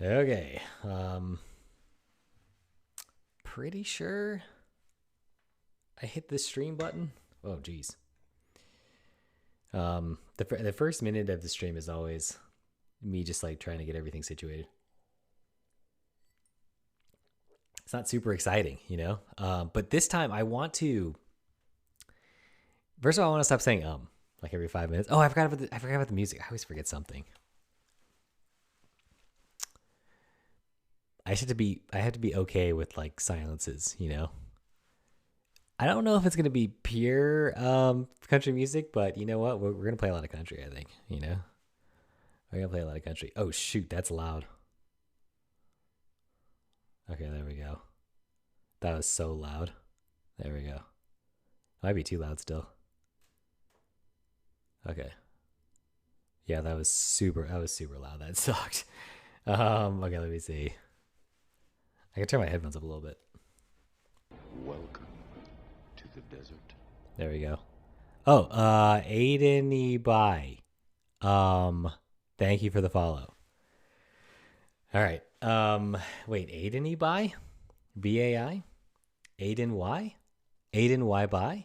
Okay. Pretty sure I hit the stream button. Oh, geez. The first minute of the stream is always me just like trying to get everything situated. It's not super exciting, you know. But this time I want to. First of all, I want to stop saying like every 5 minutes. Oh, I forgot about the music. I always forget something. I have to be okay with like silences, you know. I don't know if it's gonna be pure country music, but you know what? We're gonna play a lot of country. I think, you know, we're gonna play a lot of country. Oh shoot, that's loud. Okay, there we go. That was so loud. There we go. Might be too loud still. Okay. Yeah, that was super loud. That sucked. Okay, let me see. I can turn my headphones up a little bit. Welcome to the desert. There we go. Oh, Aiden Ebai. Thank you for the follow. All right. Wait, Aiden Ebai? B-A-I? Aiden Y? Aiden Y by?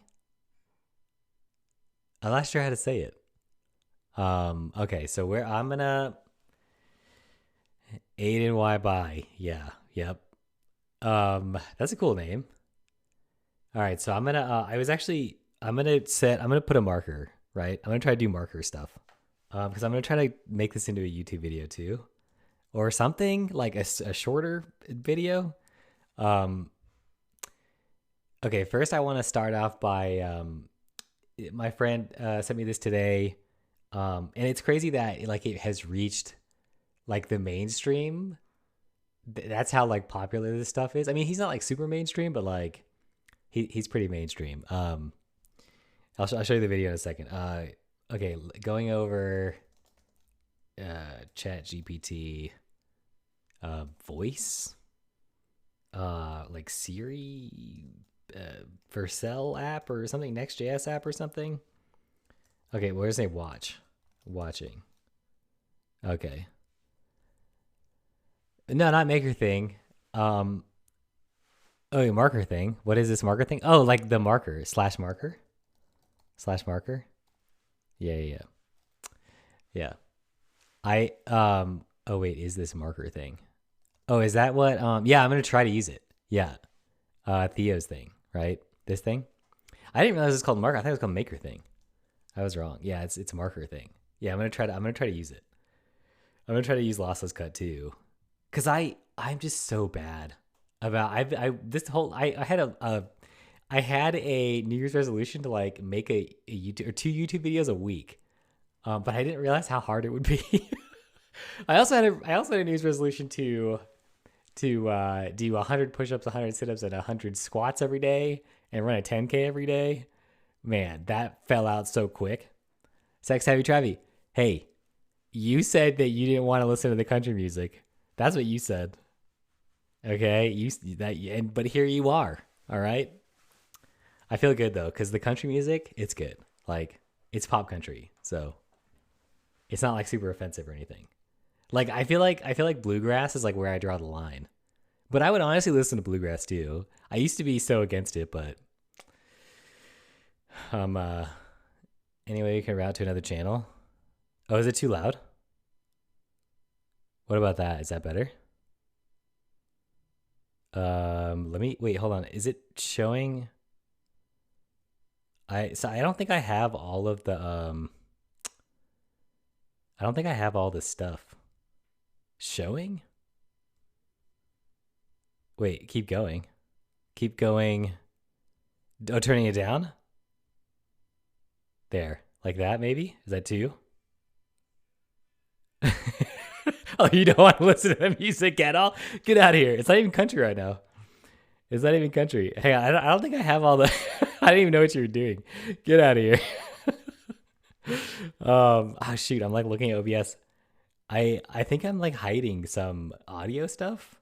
I'm not sure how to say it. Okay, so I'm gonna Aiden Y by. Yeah, yep. That's a cool name. All right, so I'm gonna I'm gonna put a marker, right? I'm gonna try to do marker stuff. Because I'm gonna try to make this into a YouTube video too. Or something like a shorter video. Okay, first I want to start off by my friend sent me this today, and it's crazy that like it has reached like the mainstream. That's how like popular this stuff is. I mean, he's not like super mainstream, but like he's pretty mainstream. I'll show you the video in a second. Okay, going over Chat GPT, voice, like Siri, Vercel app or something, Next.js app or something. Okay, where's a watching? Okay, no, not maker thing. Oh, marker thing. What is this marker thing? Oh, like the marker slash marker. Yeah. Yeah. Oh wait, is this marker thing? Oh, is that what yeah, I'm gonna try to use it. Yeah. Theo's thing, right? This thing? I didn't realize it's called marker. I thought it was called maker thing. I was wrong. Yeah, it's marker thing. Yeah, I'm gonna try to use it. I'm gonna try to use lossless cut too. Cause I'm just so bad about I had a New Year's resolution to like make a YouTube or 2 YouTube videos a week. But I didn't realize how hard it would be. I also had a New Year's resolution to do 100 push-ups, 100 sit-ups, and 100 squats every day, and run a 10K every day. Man, that fell out so quick. Sex Heavy Travi, hey, you said that you didn't want to listen to the country music. That's what you said. Okay, but here you are. All right. I feel good though, because the country music, it's good. Like it's pop country, so it's not like super offensive or anything. Like I feel like bluegrass is like where I draw the line. But I would honestly listen to bluegrass too. I used to be so against it, but anyway, you can route to another channel. Oh, is it too loud? What about that? Is that better? Let me wait, hold on. Is it showing? I don't think I have all of the I don't think I have all the stuff showing. Wait, keep going. Keep going. Oh, turning it down? There. Like that, maybe? Is that too? Oh, you don't want to listen to the music at all? Get out of here. It's not even country right now. It's not even country. Hey, I don't think I have all the... I didn't even know what you were doing. Get out of here. Oh, shoot. I'm like looking at OBS. I think I'm like hiding some audio stuff.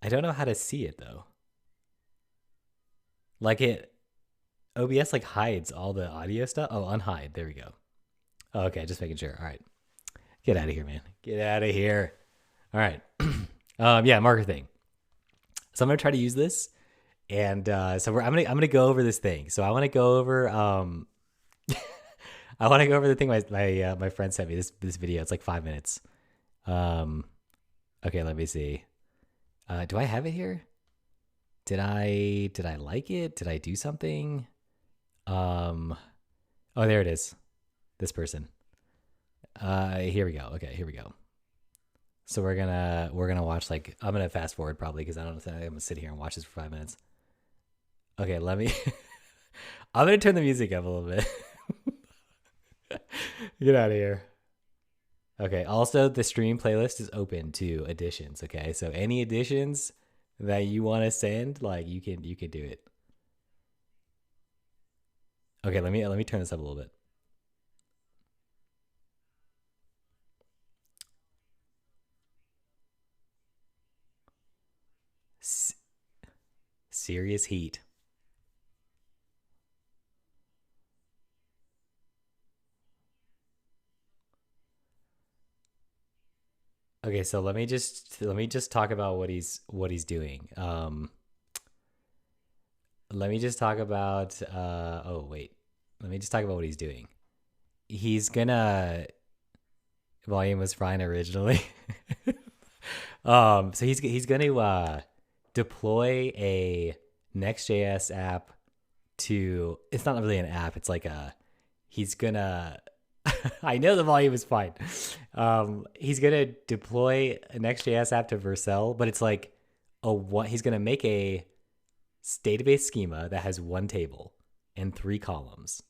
I don't know how to see it though. Like OBS like hides all the audio stuff. Oh, unhide. There we go. Oh, okay, just making sure. All right. Get out of here, man. Get out of here. All right. Yeah, marker thing. So I'm gonna try to use this, and I'm gonna go over this thing. So I want to go over I want to go over the thing my friend sent me this video. It's like 5 minutes. Um, okay, let me see. Do I have it here? Did I like it? Did I do something? Um, oh, there it is. This person. Here we go. Okay, here we go. So we're gonna watch, like, I'm gonna fast forward probably because I don't think I'm gonna sit here and watch this for 5 minutes. Okay, let me. I'm gonna turn the music up a little bit. Get out of here. Okay. Also, the stream playlist is open to additions. Okay, so any additions that you want to send, like, you can do it. Okay, let me turn this up a little bit. S- Serious heat. Okay, so let me just talk about what he's doing. Let me just talk about oh wait. Let me just talk about what he's doing. He's gonna volume was fine originally. So he's gonna deploy a Next.js app to, it's not really an app, it's like a, he's gonna I know the volume is fine. He's gonna deploy a Next.js app to Vercel, but it's like a one. He's gonna make a database schema that has one table and three columns,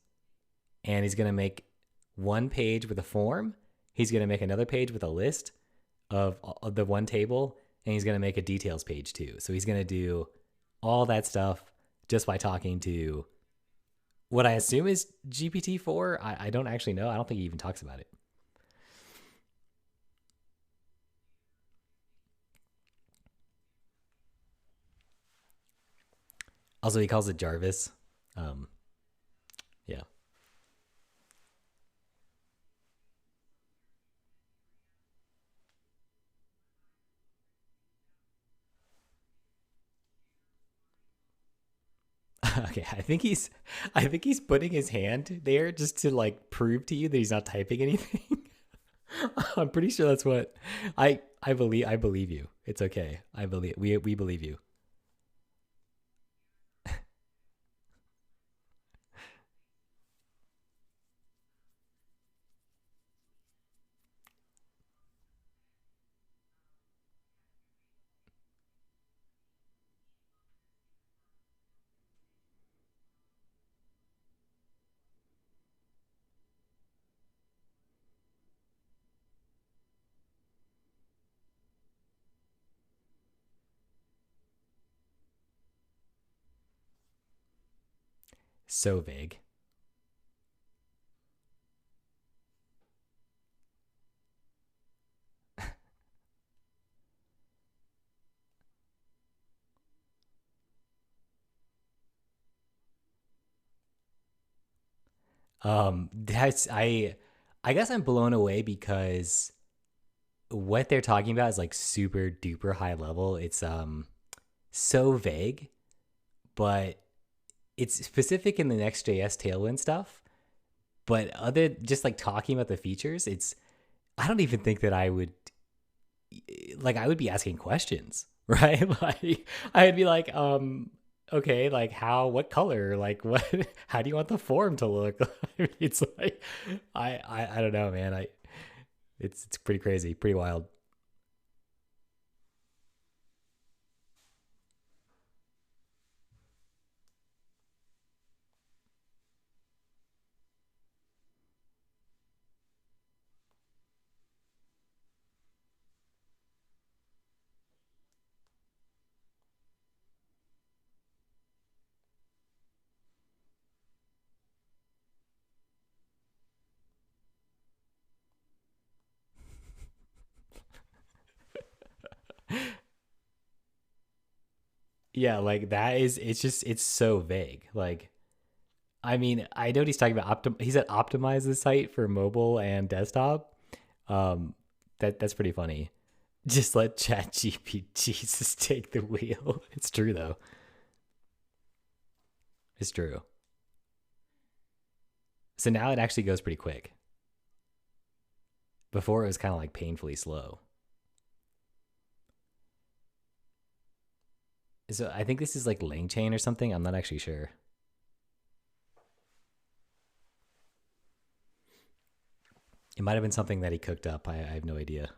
and he's gonna make one page with a form. He's gonna make another page with a list of the one table, and he's gonna make a details page too. So he's gonna do all that stuff just by talking to what I assume is GPT-4. I don't actually know. I don't think he even talks about it. Also, he calls it Jarvis. Um, yeah. Okay, I think he's putting his hand there just to, like, prove to you that he's not typing anything. I'm pretty sure that's what I believe you. It's okay. We believe you. So vague. That's I guess I'm blown away because what they're talking about is like super duper high level. It's so vague, but it's specific in the Next.js Tailwind stuff. But other, just like talking about the features, it's, I don't even think that I would, like, I would be asking questions, right? Like, I'd be like, okay, like, what color, like, what, how do you want the form to look? It's like, I don't know, man. It's pretty crazy, pretty wild. Yeah, like that is, it's just, it's so vague. Like, I mean, I know what he's talking about. He said optimize the site for mobile and desktop. Um, that's pretty funny. Just let ChatGPT Jesus take the wheel. It's true though. It's true. So now it actually goes pretty quick. Before it was kind of like painfully slow. So I think this is like LangChain or something. I'm not actually sure. It might have been something that he cooked up. I have no idea.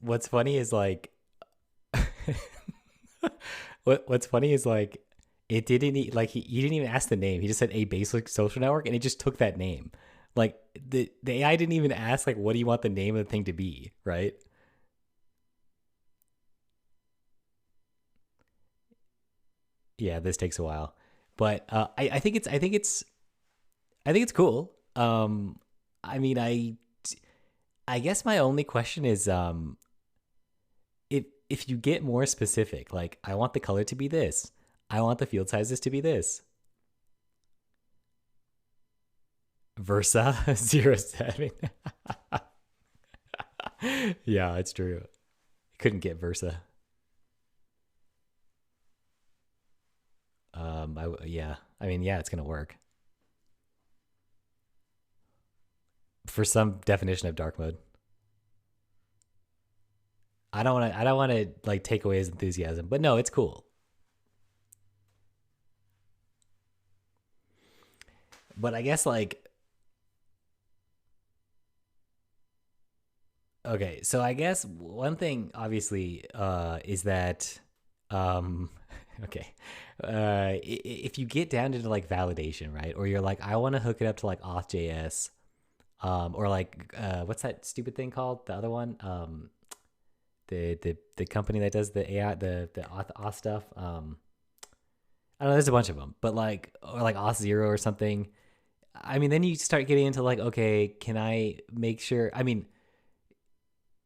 What's funny is like what's funny is like it didn't like he didn't even ask the name. He just said a basic social network and it just took that name. Like the AI didn't even ask like what do you want the name of the thing to be, right? Yeah, this takes a while. But I think it's cool. I mean I guess my only question is if you get more specific, like I want the color to be this, I want the field sizes to be this. Versa 07. Yeah, it's true. Couldn't get Versa. Yeah. I mean, yeah, it's gonna work for some definition of dark mode. I don't want to like take away his enthusiasm, but no, it's cool. But I guess like okay, so I guess one thing obviously is that um okay. If you get down into like validation, right? Or you're like I want to hook it up to like auth.js or like what's that stupid thing called? The other one the company that does the AI the auth stuff I don't know, there's a bunch of them, but like or like auth zero or something. I mean, then you start getting into like, okay, can I make sure? I mean,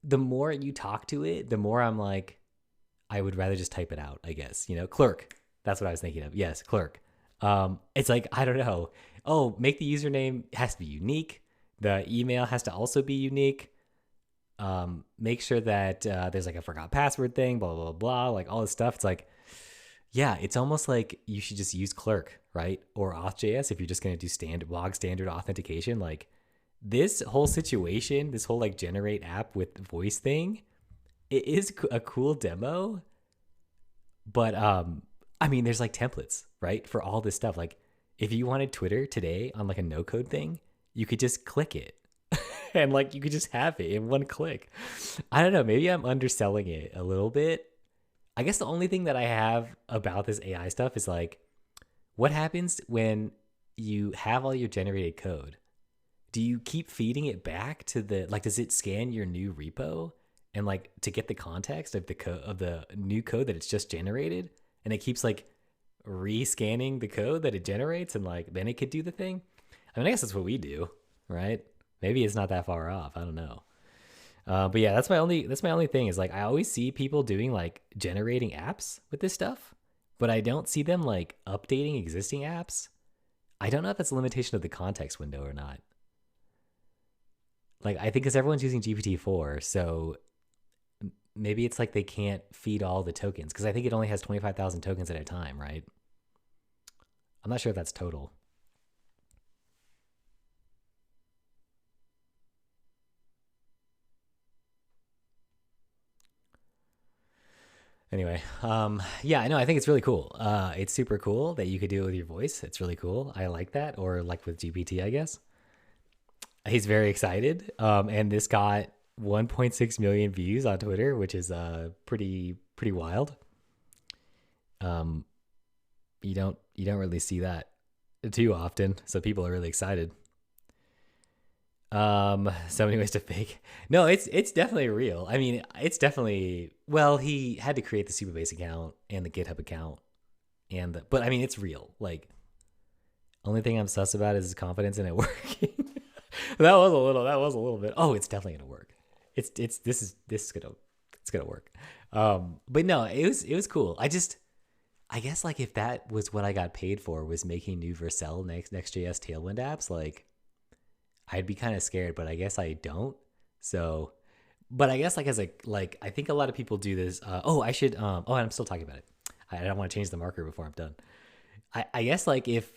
the more you talk to it, the more I'm like, I would rather just type it out, I guess. You know, clerk. That's what I was thinking of. Yes, clerk. It's like, I don't know. Oh, make the username has to be unique. The email has to also be unique. Make sure that there's like a forgot password thing, blah, blah, blah, like all this stuff. It's like, yeah, it's almost like you should just use clerk, right? Or auth.js if you're just going to do standard authentication. Like this whole situation, this whole like generate app with voice thing, it is a cool demo, but I mean, there's like templates, right? For all this stuff. Like if you wanted Twitter today on like a no code thing, you could just click it and like you could just have it in one click. I don't know, maybe I'm underselling it a little bit. I guess the only thing that I have about this AI stuff is like what happens when you have all your generated code? Do you keep feeding it back to the like does it scan your new repo and like to get the context of the code of the new code that it's just generated and it keeps like re-scanning the code that it generates and like then it could do the thing? I mean, I guess that's what we do, right? Maybe it's not that far off. I don't know. But yeah, that's my only thing is like I always see people doing like generating apps with this stuff, but I don't see them like updating existing apps. I don't know if that's a limitation of the context window or not. Like I think because everyone's using GPT-4, so maybe it's like they can't feed all the tokens because I think it only has 25,000 tokens at a time, right? I'm not sure if that's total. Anyway, yeah, no, I think it's really cool. It's super cool that you could do it with your voice. It's really cool. I like that. Or like with GPT, I guess. He's very excited. And this got 1.6 million views on Twitter, which is pretty wild. Um, you don't really see that too often, so people are really excited. So many ways to fake. No, it's definitely real. I mean, it's definitely, well, he had to create the Superbase account and the GitHub account, but I mean, it's real. Like, only thing I'm sus about is his confidence in it working. That was a little bit. Oh, it's definitely gonna work. This is gonna it's gonna work. But no, it was cool. I guess like if that was what I got paid for, was making new Vercel Next.js Tailwind apps, like I'd be kind of scared, but I guess I don't. So, but I guess like as a like I think a lot of people do this. Oh, I should. Oh, I'm still talking about it. I don't want to change the marker before I'm done. I guess like if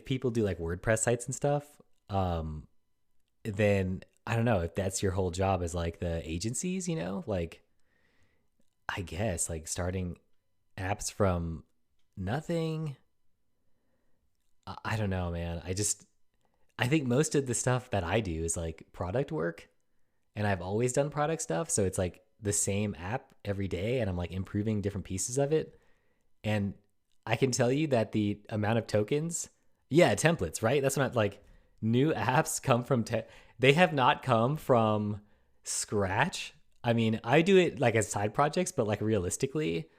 people do like WordPress sites and stuff, then I don't know if that's your whole job as like the agencies. Like I guess like starting apps from nothing. I don't know, man. I think most of the stuff that I do is like product work, and I've always done product stuff. So it's like the same app every day, and I'm like improving different pieces of it. And I can tell you that the amount of tokens, yeah, templates, right? That's not like new apps come from, they have not come from scratch. I mean, I do it like as side projects, but like realistically,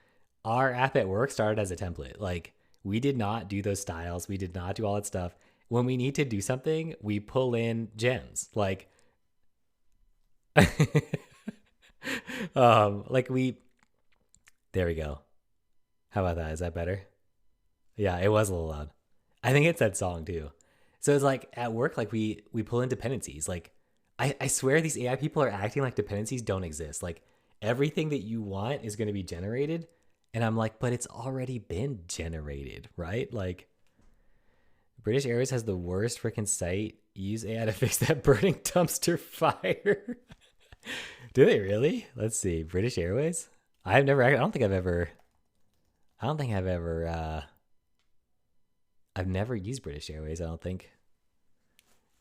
our app at work started as a template. Like we did not do those styles. We did not do all that stuff. When we need to do something, we pull in gems. Like, like there we go. How about that? Is that better? Yeah, it was a little loud. I think it's that song too. So it's like at work, like we pull in dependencies. Like I swear these AI people are acting like dependencies don't exist. Like everything that you want is going to be generated. And I'm like, but it's already been generated, right? Like British Airways has the worst freaking site. Use AI to fix that burning dumpster fire. Do they really? Let's see. British Airways? I don't think I've ever, I don't think I've never used British Airways, I don't think.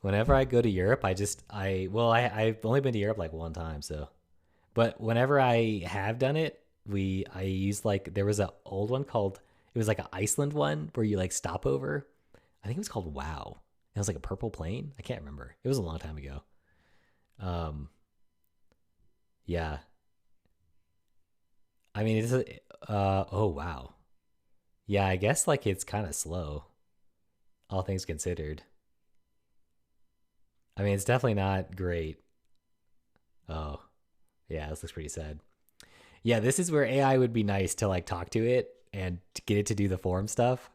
Whenever I go to Europe, I've only been to Europe like one time, so. But whenever I have done it, I used like, there was an old one called, it was like an Iceland one where you like stop over. I think it was called Wow. It was like a purple plane. I can't remember. It was a long time ago. Um, yeah. I mean, oh wow. Yeah, I guess like it's kind of slow, all things considered. I mean, it's definitely not great. Oh, yeah, this looks pretty sad. Yeah, this is where AI would be nice to like talk to it and to get it to do the form stuff.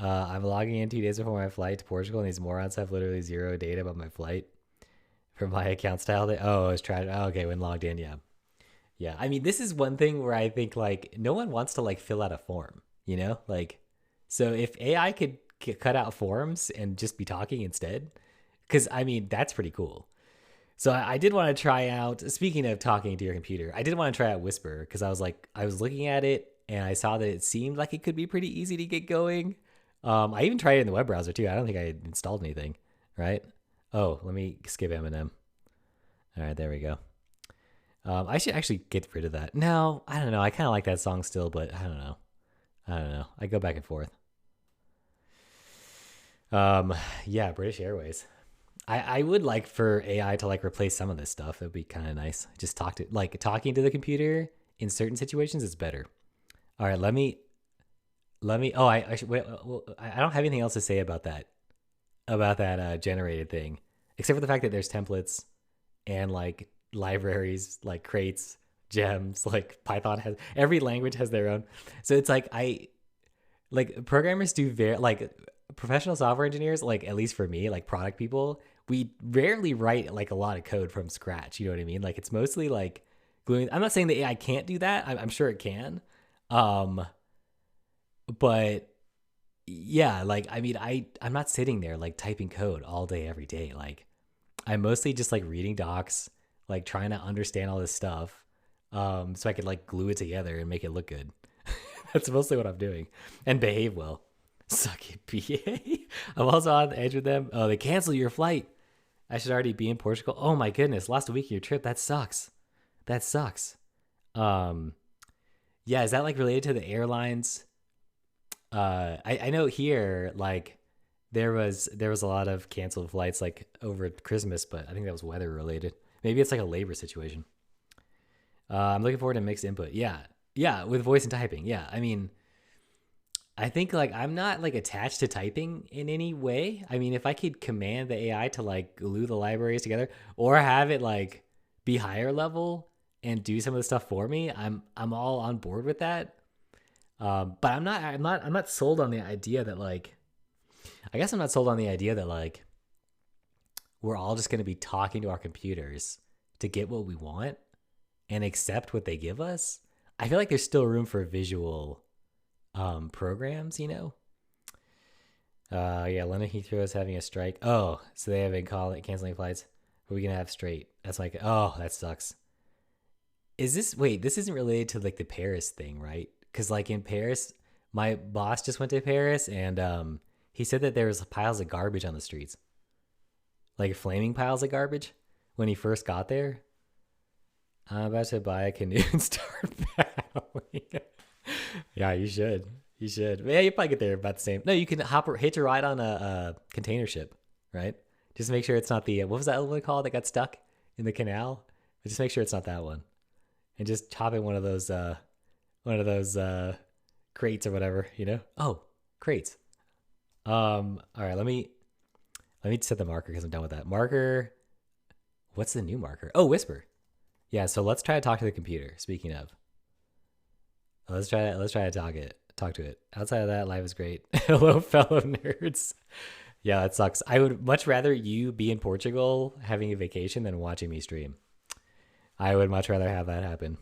I'm logging in 2 days before my flight to Portugal, and these morons have literally zero data about my flight for my account style. Oh, it's trash. Oh, okay, when logged in, yeah. Yeah, I mean, this is one thing where I think like no one wants to like fill out a form, Like, so if AI could cut out forms and just be talking instead, because I mean, that's pretty cool. So I did want to try out, speaking of talking to your computer, I did want to try out Whisper because I was looking at it and I saw that it seemed like it could be pretty easy to get going. I even tried it in the web browser too. I don't think I installed anything, right? Oh, let me skip Eminem. All right, there we go. I should actually get rid of that. No, I don't know. I kind of like that song still, but I don't know. I don't know. I go back and forth. Um, yeah, British Airways. I would like for AI to like replace some of this stuff. It would be kind of nice. Just talking to the computer in certain situations is better. All right, let me. Oh, I should. Wait, well, I don't have anything else to say about that generated thing, except for the fact that there's templates and like libraries, like crates, gems. Like Python has every language has their own. So it's like programmers do very like professional software engineers, like at least for me, like product people, we rarely write like a lot of code from scratch. You know what I mean? Like it's mostly like gluing. I'm not saying the AI can't do that. I'm sure it can. Um, but yeah, like I mean, I'm not sitting there like typing code all day every day. Like I'm mostly just like reading docs, like trying to understand all this stuff. so I could like glue it together and make it look good. That's mostly what I'm doing, and behave well. Suck it, PA. I'm also on the edge with them. Oh, they cancel your flight. I should already be in Portugal. Oh my goodness, lost a week of your trip. That sucks. That sucks. Um, yeah, is that like related to the airlines? I know here like there was a lot of canceled flights like over Christmas, but I think that was weather related. Maybe it's like a labor situation. I'm looking forward to mixed input. Yeah, yeah, with voice and typing. Yeah, I mean, I think like I'm not like attached to typing in any way. I mean, if I could command the AI to like glue the libraries together or have it like be higher level and do some of the stuff for me, I'm all on board with that. But I'm not sold on the idea that like I guess I'm not sold on the idea that like we're all just going to be talking to our computers to get what we want and accept what they give us. I feel like there's still room for visual programs, you know? Yeah, London Heathrow is having a strike. Oh, so they have been calling canceling flights. What are we gonna have straight? That's like, oh, that sucks. Is this wait? This isn't related to like the Paris thing, right? Because like in Paris, my boss just went to Paris and he said that there was piles of garbage on the streets, like flaming piles of garbage when he first got there. I'm about to buy a canoe and start paddling. Yeah, you should. You should. Yeah, you probably get there about the same. No, you can hitch a ride on a container ship, right? Just make sure it's not the what was that other one called that got stuck in the canal? Just make sure it's not that one, and just hop in one of those crates or whatever, you know. Oh, crates. All right, let me set the marker because I'm done with that marker. What's the new marker? Oh, whisper. Yeah, so let's try to talk to the computer. Speaking of, let's try to talk to it. Outside of that, life is great. Hello, fellow nerds. Yeah, that sucks. I would much rather you be in Portugal having a vacation than watching me stream. I would much rather have that happen.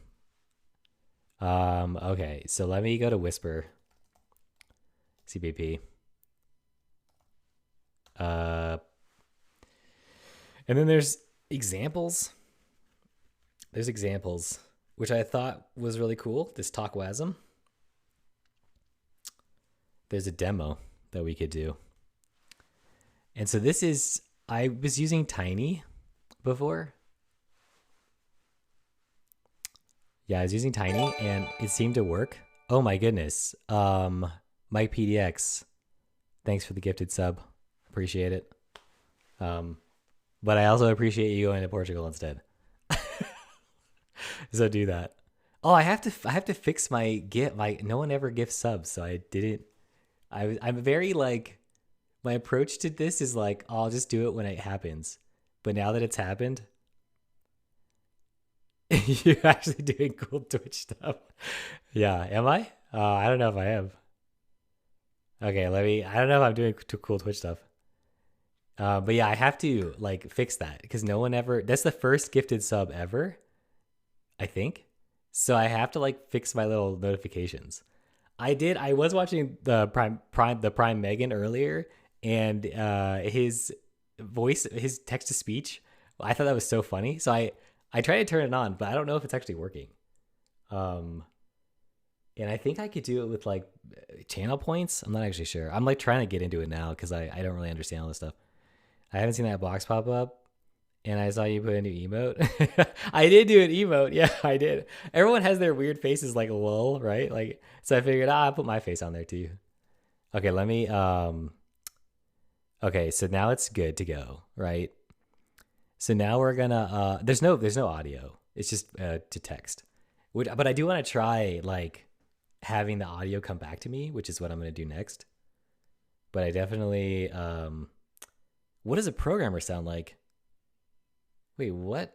Okay, so let me go to Whisper CPP. Uh, and then there's examples. There's examples, which I thought was really cool. This Talkwasm. There's a demo that we could do. And so this is, I was using Tiny before. Yeah, I was using Tiny and it seemed to work. Oh my goodness. Mike PDX, thanks for the gifted sub. Appreciate it. But I also appreciate you going to Portugal instead. So do that. Oh, I have to fix my gift. My no one ever gifts subs, so I didn't. I'm very like my approach to this is like I'll just do it when it happens. But now that it's happened, you're actually doing cool Twitch stuff. Yeah, am I? I don't know if I am. Okay, let me. I don't know if I'm doing too cool Twitch stuff. But yeah, I have to like fix that because no one ever. That's the first gifted sub ever, I think. So I have to like fix my little notifications. I did. I was watching the Prime Megan earlier, and his voice, his text to speech. I thought that was so funny. So I tried to turn it on, but I don't know if it's actually working. Um, and I think I could do it with like channel points. I'm not actually sure. I'm like trying to get into it now because I don't really understand all this stuff. I haven't seen that box pop up. And I saw you put a new emote. I did do an emote. Yeah, I did. Everyone has their weird faces like lol, right? Like, so I figured, I'll put my face on there too. Okay, let me, okay, so now it's good to go, right? So now we're gonna, there's no audio. It's just to text. But I do want to try like having the audio come back to me, which is what I'm gonna do next. But I definitely, what does a programmer sound like? Wait, what?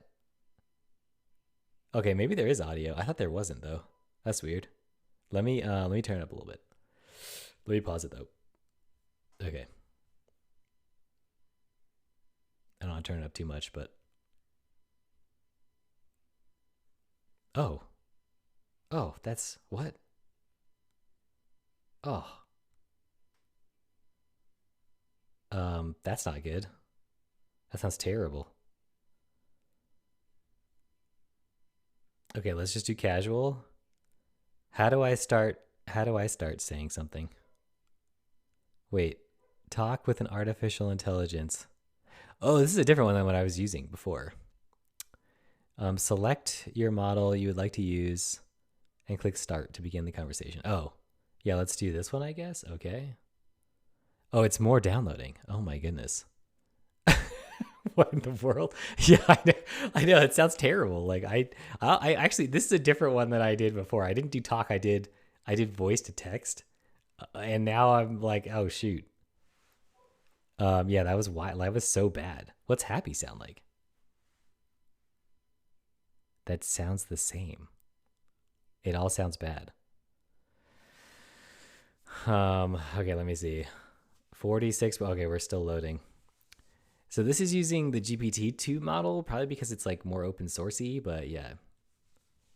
Okay, maybe there is audio. I thought there wasn't though. That's weird. Let me turn it up a little bit. Let me pause it though. Okay. I don't want to turn it up too much, but oh. Oh, that's what? Oh. That's not good. That sounds terrible. Okay, let's just do casual. How do I start saying something? Wait. Talk with an artificial intelligence. Oh, this is a different one than what I was using before. Select your model you would like to use and click start to begin the conversation. Oh, yeah, let's do this one, I guess. Okay. Oh, it's more downloading. Oh my goodness. What in the world? Yeah, I know. I know. It sounds terrible. Like I actually, this is a different one than I did before. I didn't do talk. I did voice to text, and now I'm like, oh shoot. Yeah, that was why. That was so bad. What's happy sound like? That sounds the same. It all sounds bad. Okay, let me see. 46. Okay, we're still loading. So this is using the GPT-2 model, probably because it's like more open sourcey, but yeah.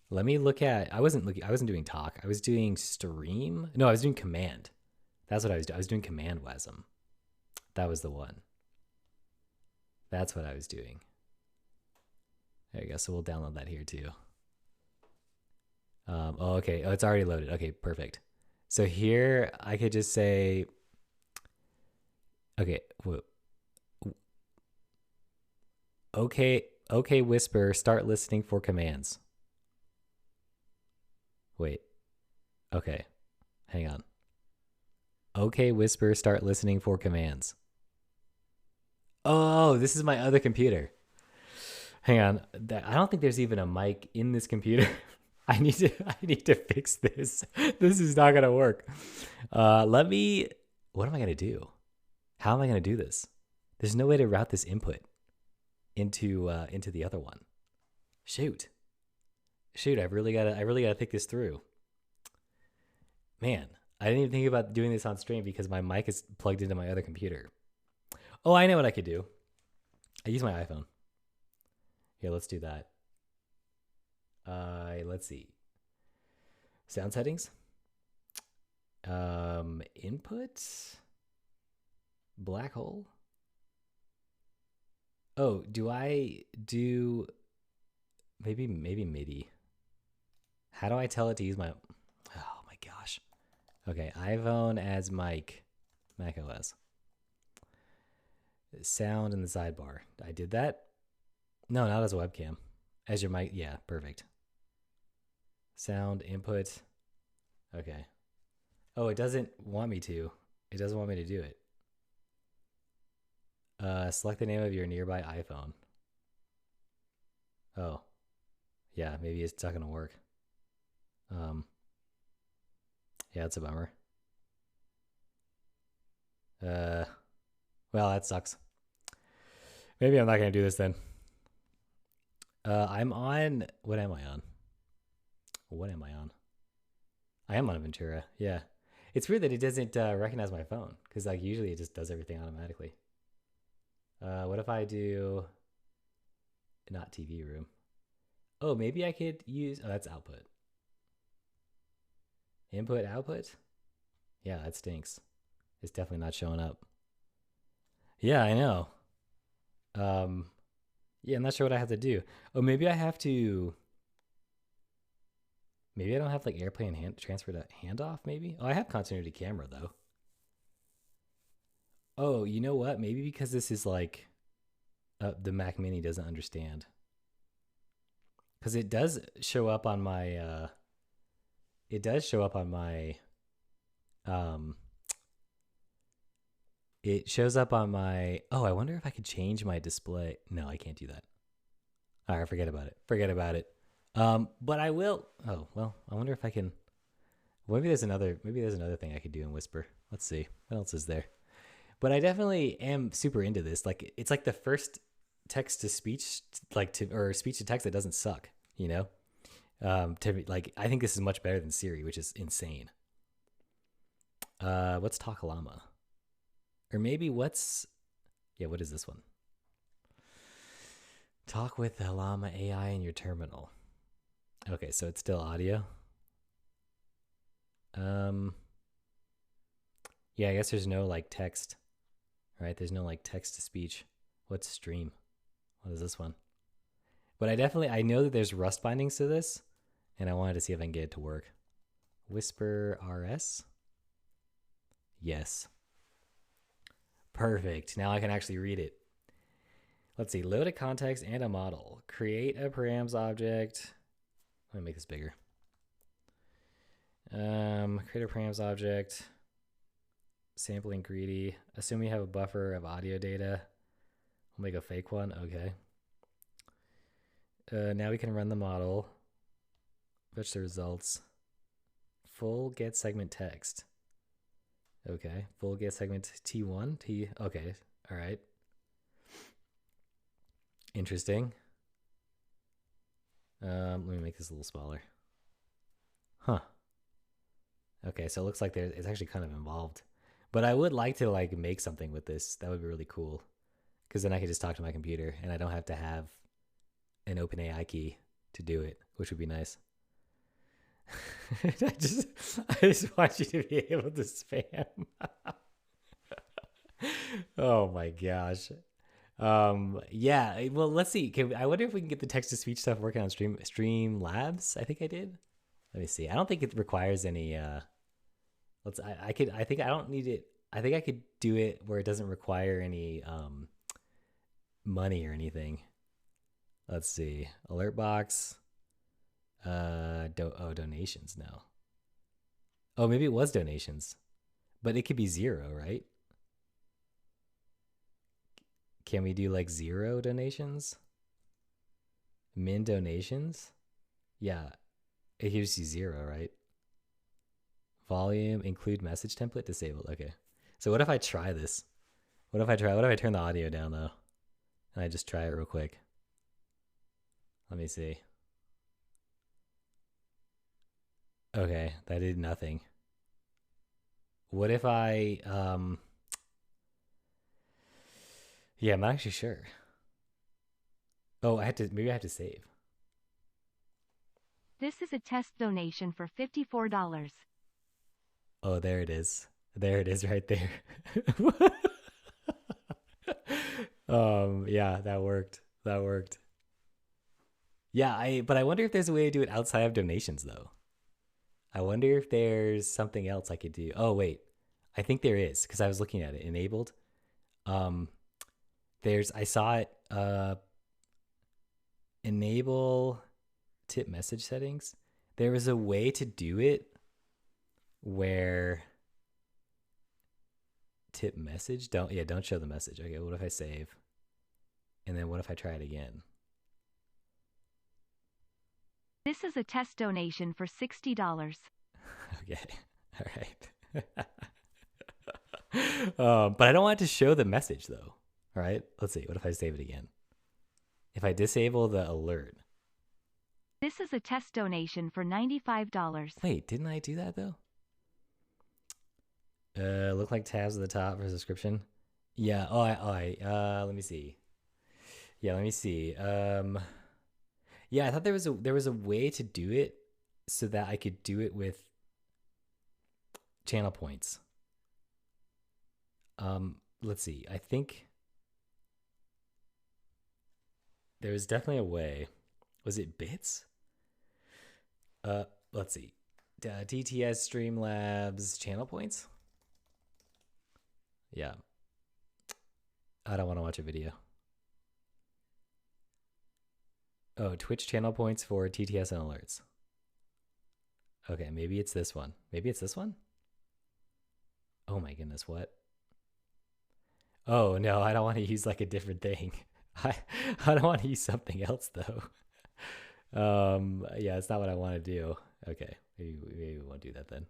Let me look at I wasn't doing talk. I was doing stream. No, I was doing command. That's what I was doing. I was doing command WASM. That was the one. That's what I was doing. There you go. So we'll download that here too. Oh, okay. Oh, it's already loaded. Okay, perfect. So here I could just say, okay, okay, Whisper, start listening for commands. Wait. Okay. Hang on. Okay, Whisper, start listening for commands. Oh, this is my other computer. Hang on. I don't think there's even a mic in this computer. I need to fix this. This is not gonna work. Let me. What am I gonna do? How am I gonna do this? There's no way to route this input into the other one. Shoot. I really gotta think this through. Man, I didn't even think about doing this on stream because my mic is plugged into my other computer. Oh, I know what I could do. I use my iPhone. Yeah, let's do that. Let's see. Sound settings. Input. Black hole. Oh, do I do maybe MIDI? How do I tell it to use my? Oh my gosh. Okay, iPhone as mic, Mac OS. Sound in the sidebar. I did that. No, not as a webcam. As your mic. Yeah, perfect. Sound input. Okay. Oh, it doesn't want me to. It doesn't want me to do it. Select the name of your nearby iPhone. Oh. Yeah, maybe it's not gonna work. Yeah, it's a bummer. Well, that sucks. Maybe I'm not gonna do this then. I'm on. What am I on? What am I on? I am on Ventura. Yeah, it's weird that it doesn't recognize my phone because like usually it just does everything automatically. What if I do not TV room? Oh, maybe I could use. Oh, that's output. Input output. Yeah, that stinks. It's definitely not showing up. Yeah, I know. Um, yeah, I'm not sure what I have to do. Oh, maybe I have to. Maybe I don't have like airplane transfer to handoff. Maybe. Oh, I have continuity camera though. Oh, you know what? Maybe because this is like the Mac Mini doesn't understand. Because it does show up on my. It does show up on my. Um, it shows up on my. Oh, I wonder if I could change my display. No, I can't do that. All right, forget about it. Forget about it. But I will. Oh well, I wonder if I can. Maybe there's another. Maybe there's another thing I could do in Whisper. Let's see what else is there. But I definitely am super into this. Like it's like the first text to speech, like to or speech to text that doesn't suck. You know, to me, like I think this is much better than Siri, which is insane. What's Talk Llama? Or maybe what's yeah, what is this one? Talk with the Llama AI in your terminal. Okay, so it's still audio. Yeah, I guess there's no like text. Right? There's no like text to speech. What's stream? What is this one? But I know that there's Rust bindings to this, and I wanted to see if I can get it to work. Whisper RS. Yes. Perfect. Now I can actually read it. Let's see. Load a context and a model. Create a params object. Let me make this bigger. Create a params object. Sampling greedy. Assume you have a buffer of audio data. We'll make a fake one. Okay. Now we can run the model. Fetch the results. Full get segment text. Okay. Full get segment T1. Okay. All right. Interesting. Let me make this a little smaller. Huh. Okay, so it looks like it's actually kind of involved. But I would like to like make something with this. That would be really cool. Because then I could just talk to my computer and I don't have to have an OpenAI key to do it, which would be nice. I just want you to be able to spam. Oh my gosh. Yeah, well, let's see. I wonder if we can get the text to speech stuff working on Stream Labs. I think I did. Let me see. I don't think it requires any I think I don't need it. I think I could do it where it doesn't require any money or anything. Let's see. Alert box. Donations. No. Oh, maybe it was donations, but it could be 0, right? Can we do like 0 donations? Min donations? Yeah, it gives you 0, right? Volume, include message template, disabled. Okay. So what if I try this? What if I turn the audio down though? And I just try it real quick. Let me see. Okay, that did nothing. What if I, yeah, I'm not actually sure. Oh, maybe I have to save. This is a test donation for $54. Oh, there it is. There it is right there. Yeah, that worked. That worked. Yeah, but I wonder if there's a way to do it outside of donations though. I wonder if there's something else I could do. Oh, wait. I think there is because I was looking at it. Enabled. I saw it, enable tip message settings. There was a way to do it where tip message, don't show the message. Okay, what if I save? And then what if I try it again? This is a test donation for $60. Okay, all right. But I don't want it to show the message though. All right, let's see. What if I save it again? If I disable the alert. This is a test donation for $95. Wait, didn't I do that though? Look like tabs at the top for subscription. Yeah. Let me see. Yeah, let me see. Yeah, I thought there was a way to do it so that I could do it with channel points. Let's see. I think there was definitely a way. Was it bits? Let's see. TTS Streamlabs channel points. Yeah. I don't want to watch a video. Oh, Twitch channel points for TTS and alerts. Okay, maybe it's this one. Maybe it's this one? Oh my goodness, what? Oh no, I don't want to use like a different thing. I don't want to use something else though. Yeah, it's not what I want to do. Okay, maybe we won't do that then.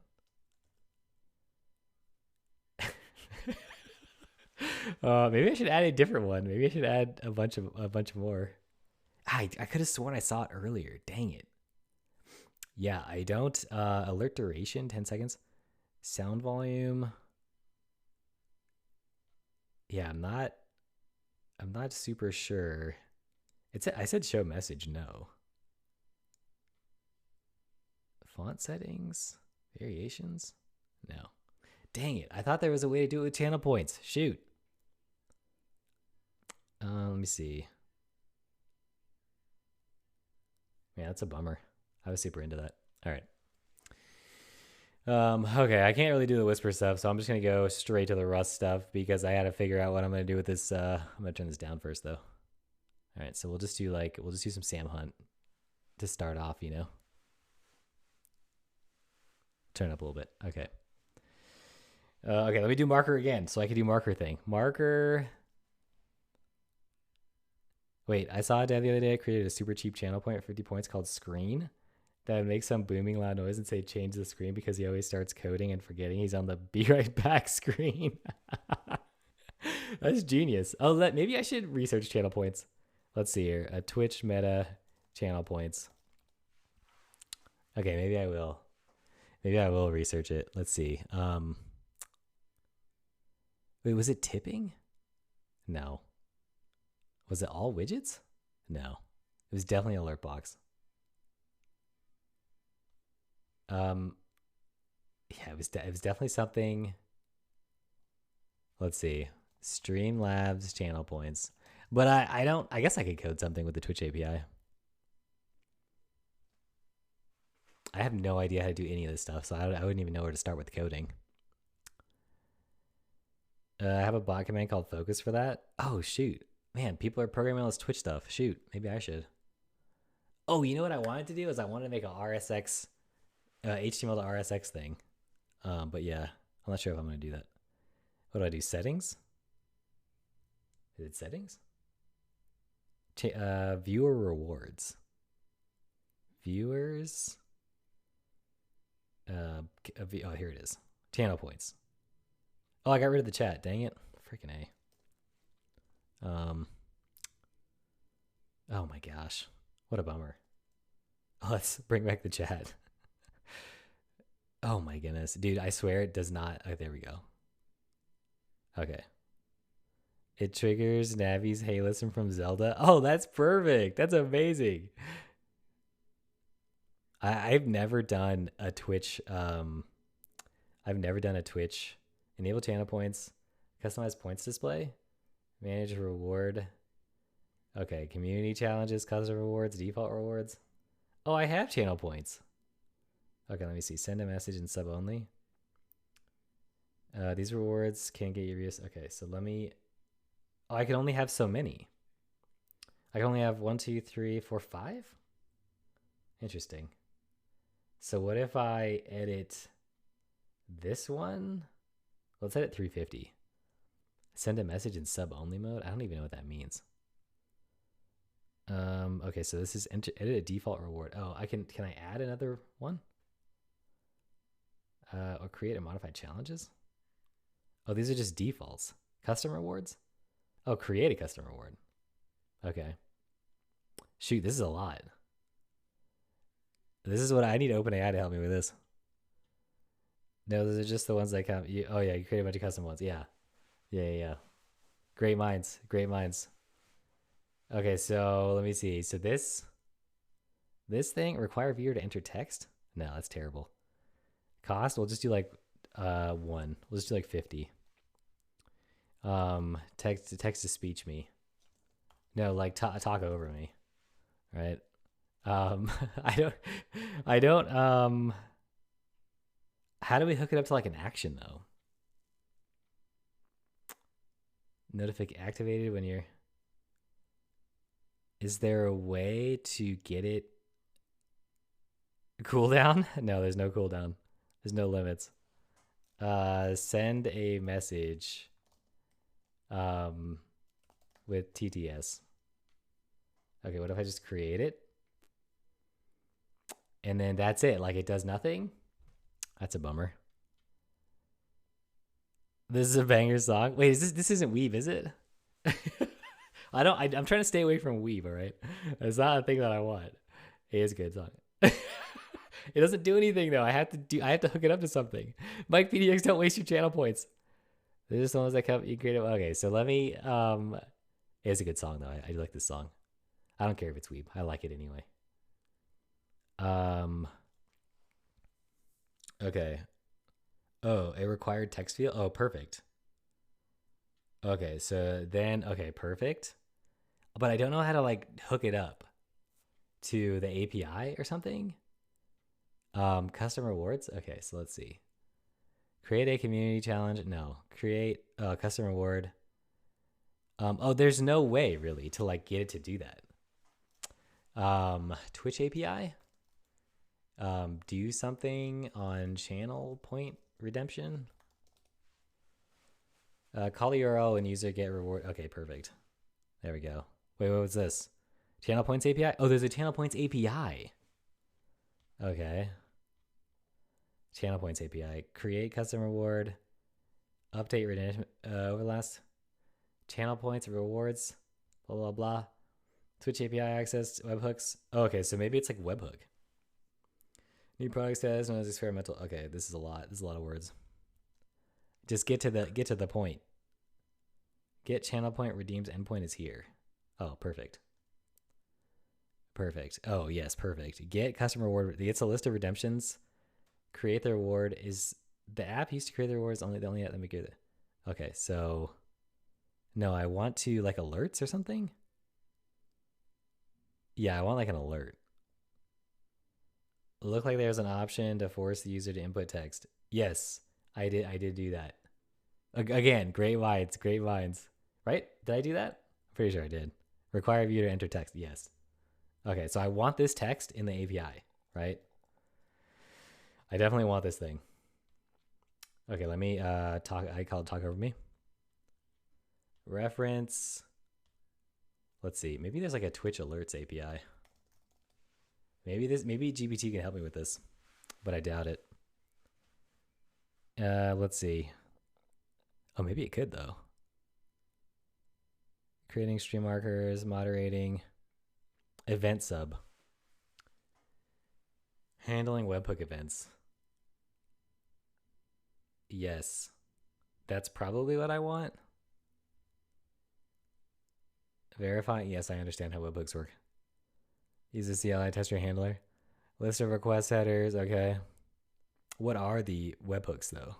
Maybe I should add a different one. Maybe I should add a bunch more. I could have sworn I saw it earlier. Dang it. Yeah, I don't. Alert duration 10 seconds. Sound volume. Yeah, I'm not super sure. I said show message, no. Font settings, variations, no. Dang it! I thought there was a way to do it with channel points. Shoot. Let me see. Yeah, that's a bummer. I was super into that. All right. Okay, I can't really do the whisper stuff, so I'm just gonna go straight to the Rust stuff because I had to figure out what I'm gonna do with this. I'm gonna turn this down first though. All right, so we'll just do some Sam Hunt to start off, you know. Turn it up a little bit. Okay. Okay, let me do marker again, so I can do marker thing. Marker. Wait, I saw a dad the other day. I created a super cheap channel point for 50 points called Screen that would make some booming loud noise and say change the screen because he always starts coding and forgetting he's on the be right back screen. That's genius. Oh, maybe I should research channel points. Let's see here. A Twitch meta channel points. Okay, maybe I will. Maybe I will research it. Let's see. Wait, was it tipping? No. Was it all widgets? No. It was definitely alert box. Yeah, it was definitely something. Let's see. Streamlabs channel points. But I guess I could code something with the Twitch API. I have no idea how to do any of this stuff, so I wouldn't even know where to start with coding. I have a bot command called focus for that. Oh, shoot. Man, people are programming all this Twitch stuff. Shoot, maybe I should. Oh, you know what I wanted to do is I wanted to make a RSX, HTML to RSX thing. But yeah, I'm not sure if I'm going to do that. What do I do? Settings? Is it settings? Viewer rewards. Viewers. Oh, here it is. Channel points. Oh, I got rid of the chat. Dang it. Freaking A. Oh my gosh. What a bummer. Let's bring back the chat. Oh my goodness. Dude, I swear it does not. Oh, there we go. Okay. It triggers Navi's Hey Listen from Zelda. Oh, that's perfect. That's amazing. I've never done a Twitch. I've never done a Twitch. Enable channel points. Customize points display. Manage reward. Okay, community challenges, custom rewards, default rewards. Oh, I have channel points. Okay, let me see. Send a message in sub only. These rewards can get you use. Okay, so let me. Oh, I can only have so many. I can only have 1, 2, 3, 4, 5. Interesting. So what if I edit this one? Let's edit 350. Send a message in sub only mode. I don't even know what that means. Okay, so this is edit a default reward. Oh, can I add another one? Or create and modify challenges? Oh, these are just defaults. Custom rewards? Oh, create a custom reward. Okay. Shoot, this is a lot. This is what I need OpenAI to help me with this. No, those are just the ones that come. Oh yeah, you create a bunch of custom ones. Yeah. Yeah. Great minds. Great minds. Okay, so let me see. So this thing, require viewer to enter text? No, that's terrible. Cost, we'll just do like 1. We'll just do like 50. Text to speech me. No, like talk over me. Right? I don't how do we hook it up to like an action though? Notific activated when you're. Is there a way to get it cooldown? No, there's no cooldown. There's no limits. Send a message with TTS. Okay, what if I just create it? And then that's it. Like it does nothing? That's a bummer. This is a banger song. Wait, this isn't Weave, is it? I'm trying to stay away from Weave, all right? It's not a thing that I want. It is a good song. It doesn't do anything though. I have to hook it up to something. Mike PDX, don't waste your channel points. These are the ones that come you create. Okay, so let me it's a good song though. I do like this song. I don't care if it's Weeb. I like it anyway. Okay. Oh, a required text field. Oh, perfect. Okay, so then okay, perfect. But I don't know how to like hook it up to the API or something. Custom rewards. Okay, so let's see. Create a community challenge. No, create a custom reward. Oh, there's no way really to like get it to do that. Twitch API. Do something on channel point redemption. Call the URL and user get reward. Okay, perfect. There we go. Wait, what was this? Channel points API? Oh, there's a channel points API. Okay. Channel points API. Create custom reward. Update redemption overlast. Channel points rewards. Blah blah blah. Twitch API access webhooks. Oh, okay, so maybe it's like webhook. New product status known as experimental. Okay, this is a lot. This is a lot of words. Just get to the point. Get channel point redeems endpoint is here. Oh, perfect. Perfect. Oh, yes, perfect. Get customer reward. It gets a list of redemptions. Create the reward. Is the app used to create the rewards only the only app that make it? Okay, so no, I want to like alerts or something. Yeah, I want like an alert. Look like there's an option to force the user to input text. Yes, I did do that. Again, great minds, right? Did I do that? I'm pretty sure I did. Require viewer to enter text. Yes. Okay, so I want this text in the API, right? I definitely want this thing. Okay, let me talk. I call it talk over me. Reference. Let's see. Maybe there's like a Twitch alerts API. Maybe GPT can help me with this, but I doubt it. Let's see. Oh, maybe it could though. Creating stream markers, moderating, event sub, handling webhook events. Yes, that's probably what I want. Verifying. Yes, I understand how webhooks work. Use the CLI tester handler. List of request headers. Okay. What are the webhooks though?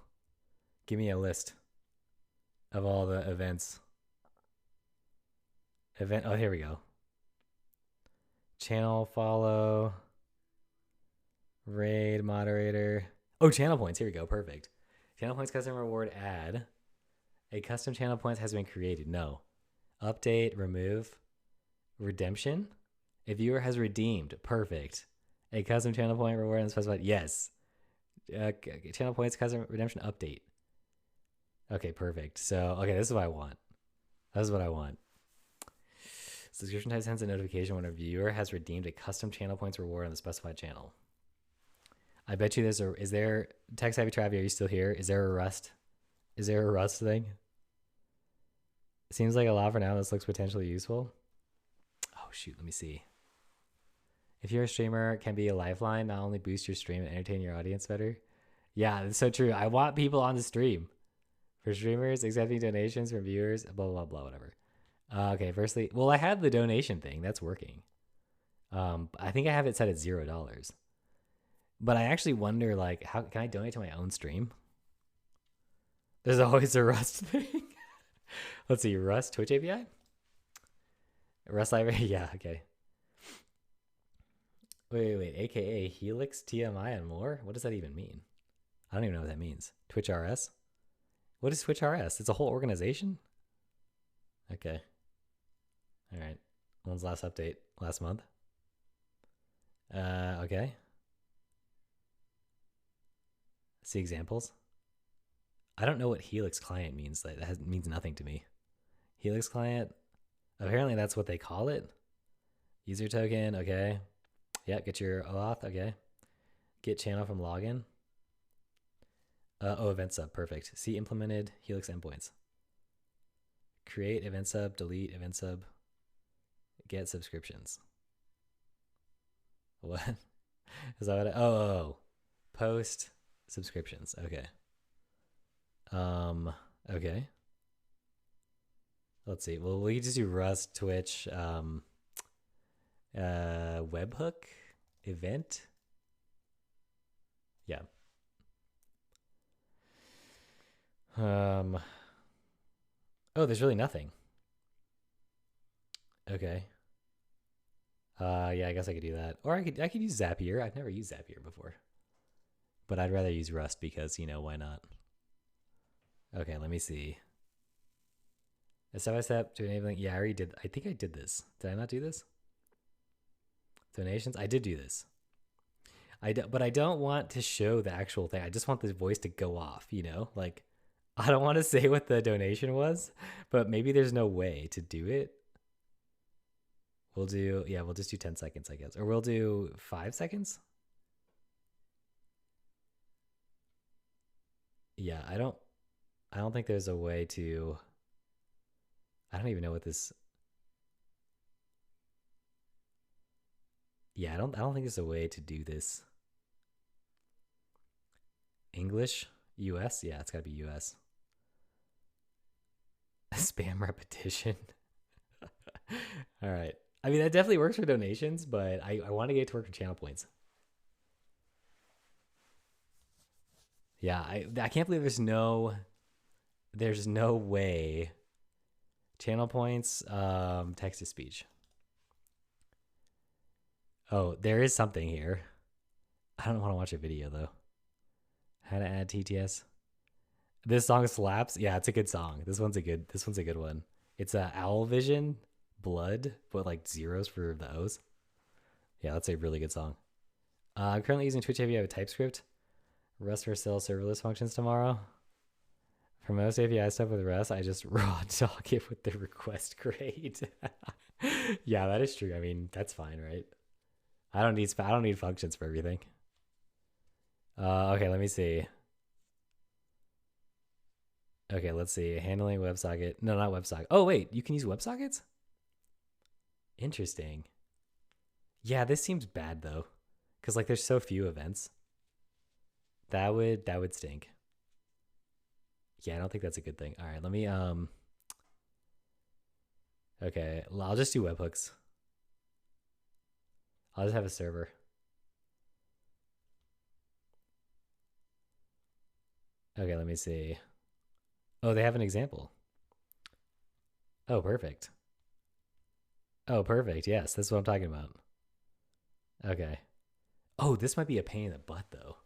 Give me a list of all the events. Event. Oh, here we go. Channel follow. Raid moderator. Oh, channel points. Here we go. Perfect. Channel points custom reward add. A custom channel points has been created. No. Update, remove, redemption. A viewer has redeemed. Perfect. A custom channel point reward and specified. Yes. Channel points custom redemption update. Okay, perfect. So, okay, this is what I want. This is what I want. Subscription type sends a notification when a viewer has redeemed a custom channel points reward on the specified channel. I bet you there's a. Is there Tech Savvy Travi? Are you still here? Is there a Rust? Is there a Rust thing? Seems like a lot for now. This looks potentially useful. Oh shoot, let me see. If you're a streamer, it can be a lifeline. Not only boost your stream and entertain your audience better. Yeah, that's so true. I want people on the stream. For streamers, accepting donations from viewers, blah, blah, blah, whatever. Okay, firstly, well, I have the donation thing. That's working. I think I have it set at $0. But I actually wonder, like, how can I donate to my own stream? There's always a Rust thing. Let's see, Rust Twitch API? Rust library? Yeah, okay. Wait, aka Helix, TMI, and more? What does that even mean? I don't even know what that means. Twitch RS? What is Twitch RS? It's a whole organization? Okay. All right. When's last update? Last month? Okay. See examples? I don't know what Helix client means. That means nothing to me. Helix client? Apparently that's what they call it. User token, okay. Yeah, get your auth, okay. Get channel from login. Event sub, perfect. See implemented Helix endpoints. Create event sub, delete event sub. Get subscriptions. What? Is that what oh. Post subscriptions, okay. Okay. Let's see. Well, we can just do Rust, Twitch, webhook, event. Yeah. Oh, there's really nothing. Okay. Yeah, I guess I could do that. Or I could use Zapier. I've never used Zapier before. But I'd rather use Rust because, why not? Okay, let me see. A step by step to enabling. Yeah, I already did. I think I did this. Did I not do this? Donations? I did do this. But I don't want to show the actual thing. I just want the voice to go off, Like, I don't want to say what the donation was, but maybe there's no way to do it. We'll just do 10 seconds, I guess. Or we'll do 5 seconds. Yeah, I don't think there's a way to. I don't even know what this. Yeah, I don't think there's a way to do this. English, US? Yeah, it's got to be US. Spam repetition. All right. I mean, that definitely works for donations, but I want to get it to work for channel points. Yeah, I can't believe there's no way. Channel points, text to speech. Oh, there is something here. I don't want to watch a video though. How to add TTS. This song slaps. Yeah, it's a good song. This one's a good one. It's a Owl Vision Blood, but like zeros for the O's. Yeah, that's a really good song. I'm currently using Twitch API with TypeScript. Rust for sell serverless functions tomorrow. For most API stuff with Rust, I just raw dog it with the request grade. Yeah, that is true. I mean, that's fine, right? I don't need functions for everything. Okay, let me see. Okay, let's see. Handling WebSocket. No, not WebSocket. Oh, wait, you can use WebSockets? Interesting. Yeah, this seems bad though. Cause like there's so few events. That would stink. Yeah, I don't think that's a good thing. All right, let me okay, I'll just do webhooks. I'll just have a server. Okay, let me see. Oh, they have an example. Oh, perfect. Oh, perfect. Yes, that's what I'm talking about. Okay. Oh, this might be a pain in the butt though.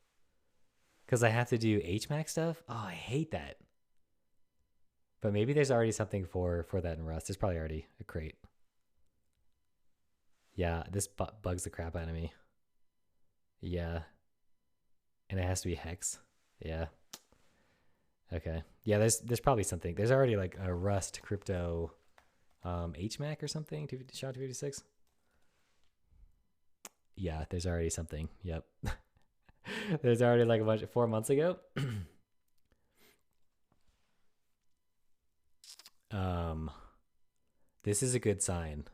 Because I have to do HMAC stuff. Oh, I hate that. But maybe there's already something for that in Rust. There's probably already a crate. Yeah, this bugs the crap out of me. Yeah. And it has to be hex. Yeah. Okay. Yeah, there's probably something. There's already like a Rust crypto HMAC or something, SHA-256. Yeah, there's already something. Yep. There's already like a bunch 4 months ago. This is a good sign.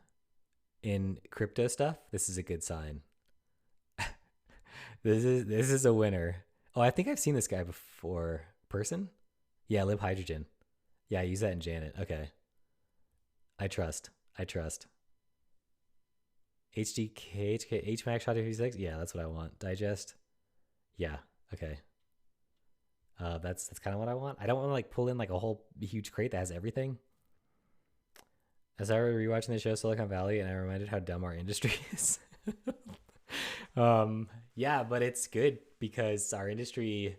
In crypto stuff, this is a good sign. This is a winner. Oh, I think I've seen this guy before. Person? Yeah, Live Hydrogen. Yeah, I use that in Janet. Okay. I trust. HDK, HMAX SHA-256? Yeah, that's what I want. Digest? Yeah, okay. That's kind of what I want. I don't want to like pull in like a whole huge crate that has everything. As I was rewatching the show Silicon Valley, and I reminded how dumb our industry is. Yeah, but it's good because our industry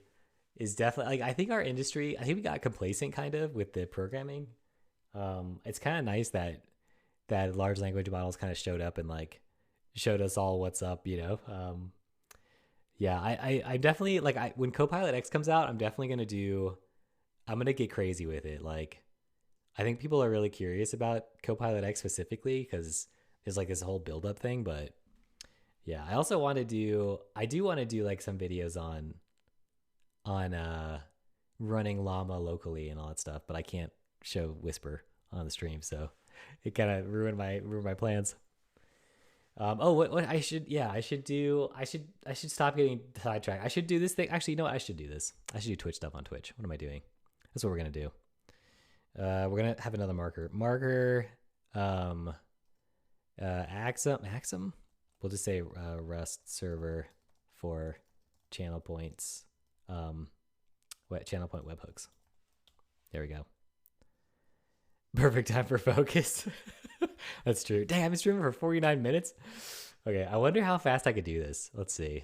is definitely like I think we got complacent kind of with the programming. It's kind of nice that large language models kind of showed up and like showed us all what's up, Yeah, I definitely like when Copilot X comes out, I'm gonna get crazy with it. Like I think people are really curious about Copilot X specifically because there's like this whole build up thing, but yeah, I also want to do like some videos on running llama locally and all that stuff, but I can't show Whisper on the stream, so it kind of ruined my plans. What I should stop getting sidetracked. I should do this thing. Actually, you know what? I should do this. I should do Twitch stuff on Twitch. What am I doing? That's what we're gonna do. We're gonna have another marker. Axum. We'll just say Rust server for channel points. Channel point webhooks. There we go. Perfect time for focus. That's true. Dang, I've been streaming for 49 minutes. Okay, I wonder how fast I could do this. Let's see.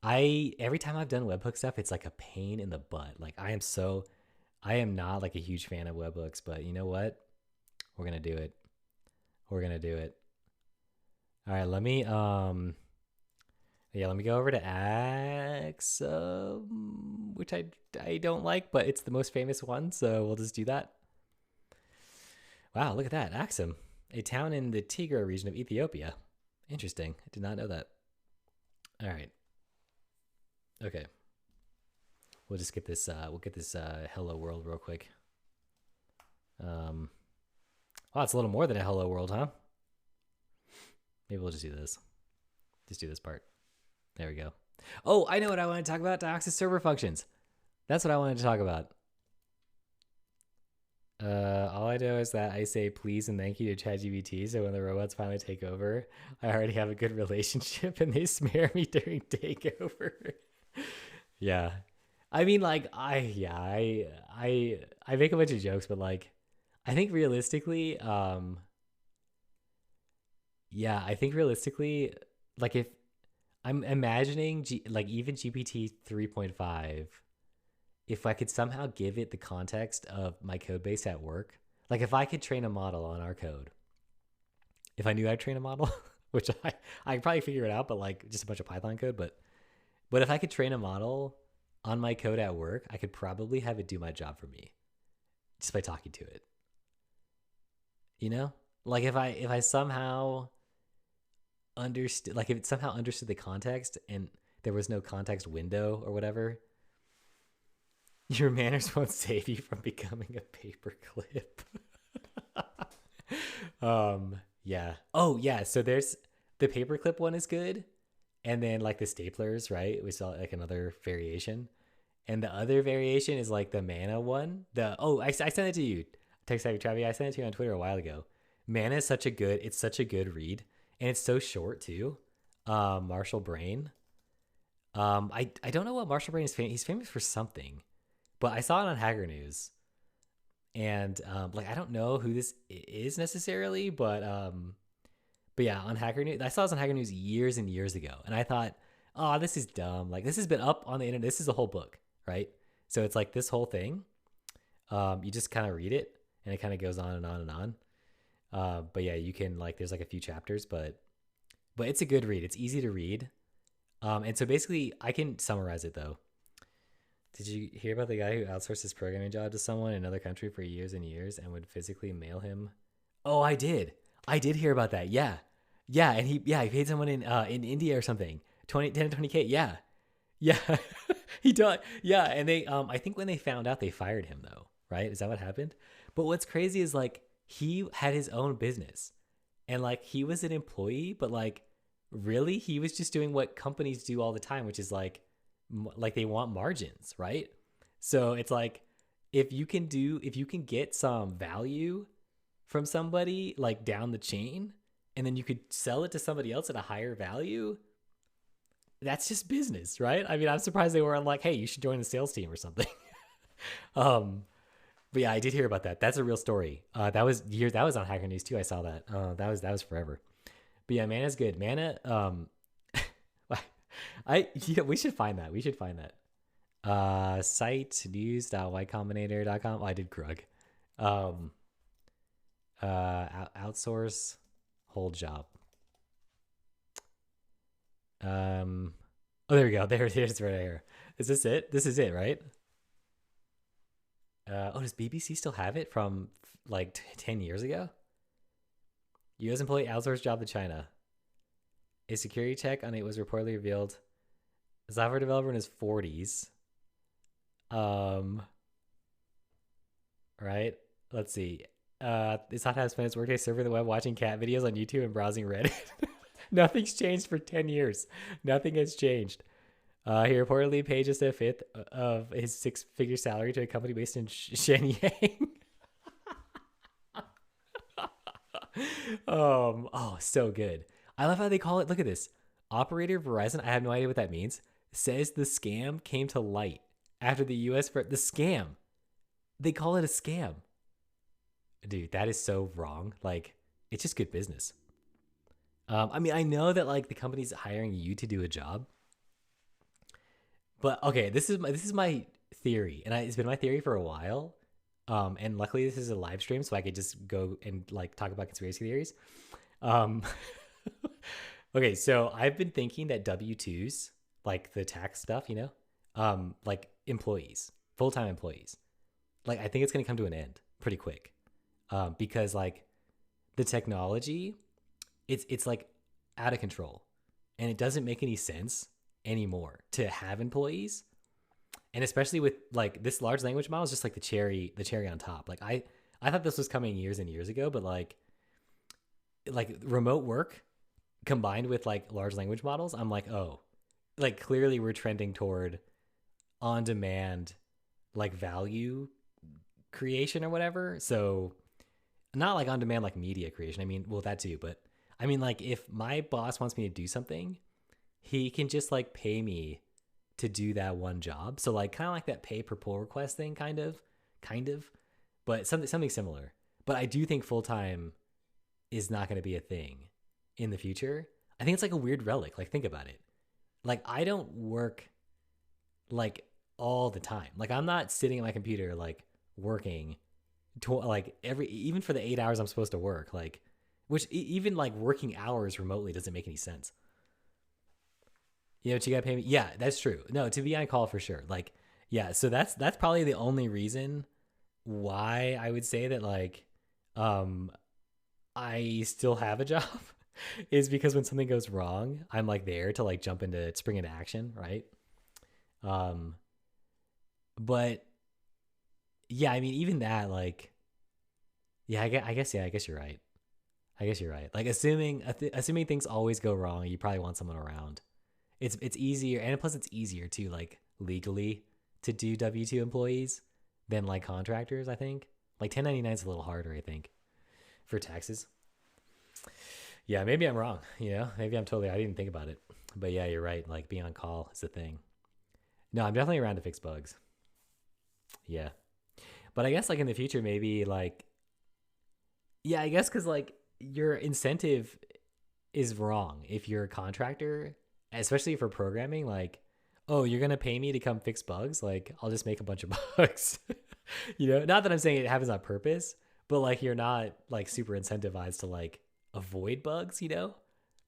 Every time I've done webhook stuff, it's like a pain in the butt. Like I am not like a huge fan of webhooks, but you know what? We're gonna do it. We're gonna do it. All right, let me let me go over to Axe, which I don't like, but it's the most famous one, so we'll just do that. Wow, look at that, Axum, a town in the Tigray region of Ethiopia. Interesting. I did not know that. All right. Okay. We'll just get this. We'll get this hello world real quick. Wow, it's a little more than a hello world, huh? Maybe we'll just do this. Just do this part. There we go. Oh, I know what I want to talk about. Dioxus server functions. That's what I wanted to talk about. All I know is that I say please and thank you to ChatGPT, so when the robots finally take over, I already have a good relationship and they smear me during takeover. Yeah. I mean, like, I make a bunch of jokes, but like, I think realistically, I think realistically, like if I'm imagining like even GPT 3.5, if I could somehow give it the context of my code base at work, like if I could train a model on our code, if I knew I'd train a model, which I could probably figure it out, but like just a bunch of Python code, but if I could train a model on my code at work, I could probably have it do my job for me just by talking to it. You know, like if I somehow understood, like if it somehow understood the context and there was no context window or whatever, your manners won't save you from becoming a paperclip. Yeah. Oh yeah. So there's the paperclip one is good, and then like the staplers, right? We saw like another variation, and the other variation is like the mana one. I sent it to you. Text Travi. I sent it to you on Twitter a while ago. Mana is such a good. It's such a good read, and it's so short too. Marshall Brain. I don't know what Marshall Brain is famous. He's famous for something, but I saw it on Hacker News, and like I don't know who this is necessarily, but yeah, on Hacker News, I saw this on Hacker News years and years ago, and I thought, oh, this is dumb. Like this has been up on the internet. This is a whole book, right? So it's like this whole thing. You just kind of read it, and it kind of goes on and on and on. But yeah, you can like there's like a few chapters, but it's a good read. It's easy to read. And so basically, I can summarize it though. Did you hear about the guy who outsourced his programming job to someone in another country for years and years and would physically mail him? Oh, I did. I did hear about that. Yeah. Yeah. And he paid someone in India or something. 10 to 20K. Yeah. Yeah. He died. Yeah. And they, I think when they found out, they fired him though. Right. Is that what happened? But what's crazy is like, he had his own business and like, he was an employee, but like, really, he was just doing what companies do all the time, which is like they want margins, right? So it's like if you can get some value from somebody like down the chain, and then you could sell it to somebody else at a higher value, that's just business, right? I mean, I'm surprised they weren't like, hey, you should join the sales team or something. But yeah, I did hear about that. That's a real story. That was on Hacker News too. I saw that. That was forever. But yeah, Mana's good. Mana, we should find that. We should find that. Site news.ycombinator.com. Oh, I did Krug. Outsource whole job. Oh, there we go. There it is right here. Is this it? This is it, right? Does BBC still have it from like 10 years ago? U.S. employee outsourced job to China. A security check on it was reportedly revealed. A software developer in his 40s. Right? Let's see. It's not how to spend his workday surfing the web, watching cat videos on YouTube, and browsing Reddit. Nothing's changed for 10 years. Nothing has changed. He reportedly paid just a fifth of his six-figure salary to a company based in Shenyang. Oh, so good. I love how they call it. Look at this. Operator Verizon, I have no idea what that means, says the scam came to light after the U.S. the scam. They call it a scam. Dude, that is so wrong. Like, It's just good business. I mean, I know that like the company's hiring you to do a job, but okay, this is my theory, and it's been my theory for a while. And luckily this is a live stream, so I could just go and like talk about conspiracy theories. Um, okay, so I've been thinking that W-2s, like the tax stuff, like employees, full-time employees, like I think it's gonna come to an end pretty quick, because like the technology, it's like out of control, and it doesn't make any sense anymore to have employees, and especially with like this large language model is just like the cherry on top. Like I thought this was coming years and years ago, but like remote work combined with like large language models, I'm like, oh, like clearly we're trending toward on demand like value creation or whatever. So not like on demand like media creation. I mean, well, that too, but I mean, like if my boss wants me to do something, he can just like pay me to do that one job. So like kind of like that pay per pull request thing, kind of, but something similar. But I do think full time is not going to be a thing in the future. I think it's like a weird relic. Like think about it. Like I don't work like all the time. Like I'm not sitting at my computer like working to like even for the 8 hours I'm supposed to work, like which even like working hours remotely doesn't make any sense. But you gotta pay me. Yeah, that's true. No, to be on call for sure. Like, yeah, so that's probably the only reason why I would say that like um I still have a job is because when something goes wrong, I'm like there to like spring into action, right? Um but yeah, I mean even that like yeah, I guess you're right. I guess you're right. Like assuming things always go wrong, you probably want someone around. It's easier, and plus it's easier to like legally to do W-2 employees than like contractors, I think. Like 1099 is a little harder, I think, for taxes. Yeah, maybe I'm wrong, Maybe I didn't think about it. But yeah, you're right. Like being on call is a thing. No, I'm definitely around to fix bugs. Yeah. But I guess like in the future maybe like yeah, I guess cuz like your incentive is wrong if you're a contractor, especially for programming. Like, oh, you're gonna pay me to come fix bugs? Like, I'll just make a bunch of bugs. Not that I'm saying it happens on purpose, but like you're not like super incentivized to like avoid bugs,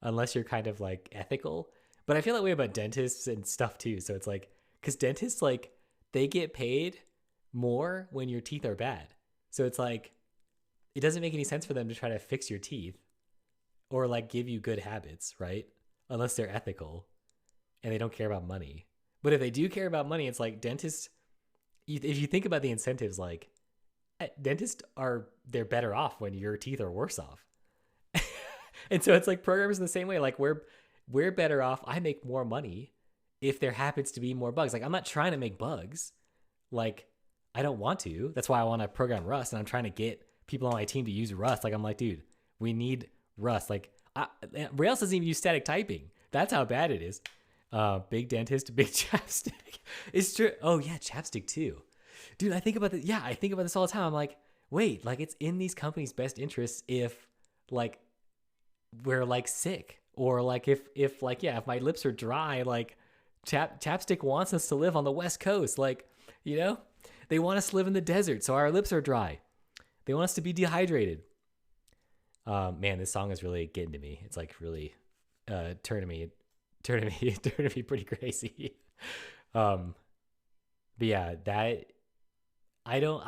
unless you're kind of like ethical. But I feel that way about dentists and stuff too. So it's like, because dentists like they get paid more when your teeth are bad. So it's like it doesn't make any sense for them to try to fix your teeth or like give you good habits, right? Unless they're ethical and they don't care about money. But if they do care about money, it's like dentists, if you think about the incentives, like dentists they're better off when your teeth are worse off. And so it's like programmers in the same way. Like we're better off. I make more money if there happens to be more bugs. Like I'm not trying to make bugs. Like I don't want to. That's why I want to program Rust, and I'm trying to get people on my team to use Rust. Like I'm like, dude, we need Rust. Like Rails doesn't even use static typing. That's how bad it is. Big dentist, big chapstick. It's true. Oh yeah, chapstick too. Dude, I think about this. Yeah, I think about this all the time. I'm like, wait, like it's in these companies' best interests if like we're like sick, or like if like yeah, if my lips are dry, like chapstick wants us to live on the West Coast. Like, they want us to live in the desert, so our lips are dry. They want us to be dehydrated. Man, this song is really getting to me. It's like really turning me pretty crazy. But yeah, I do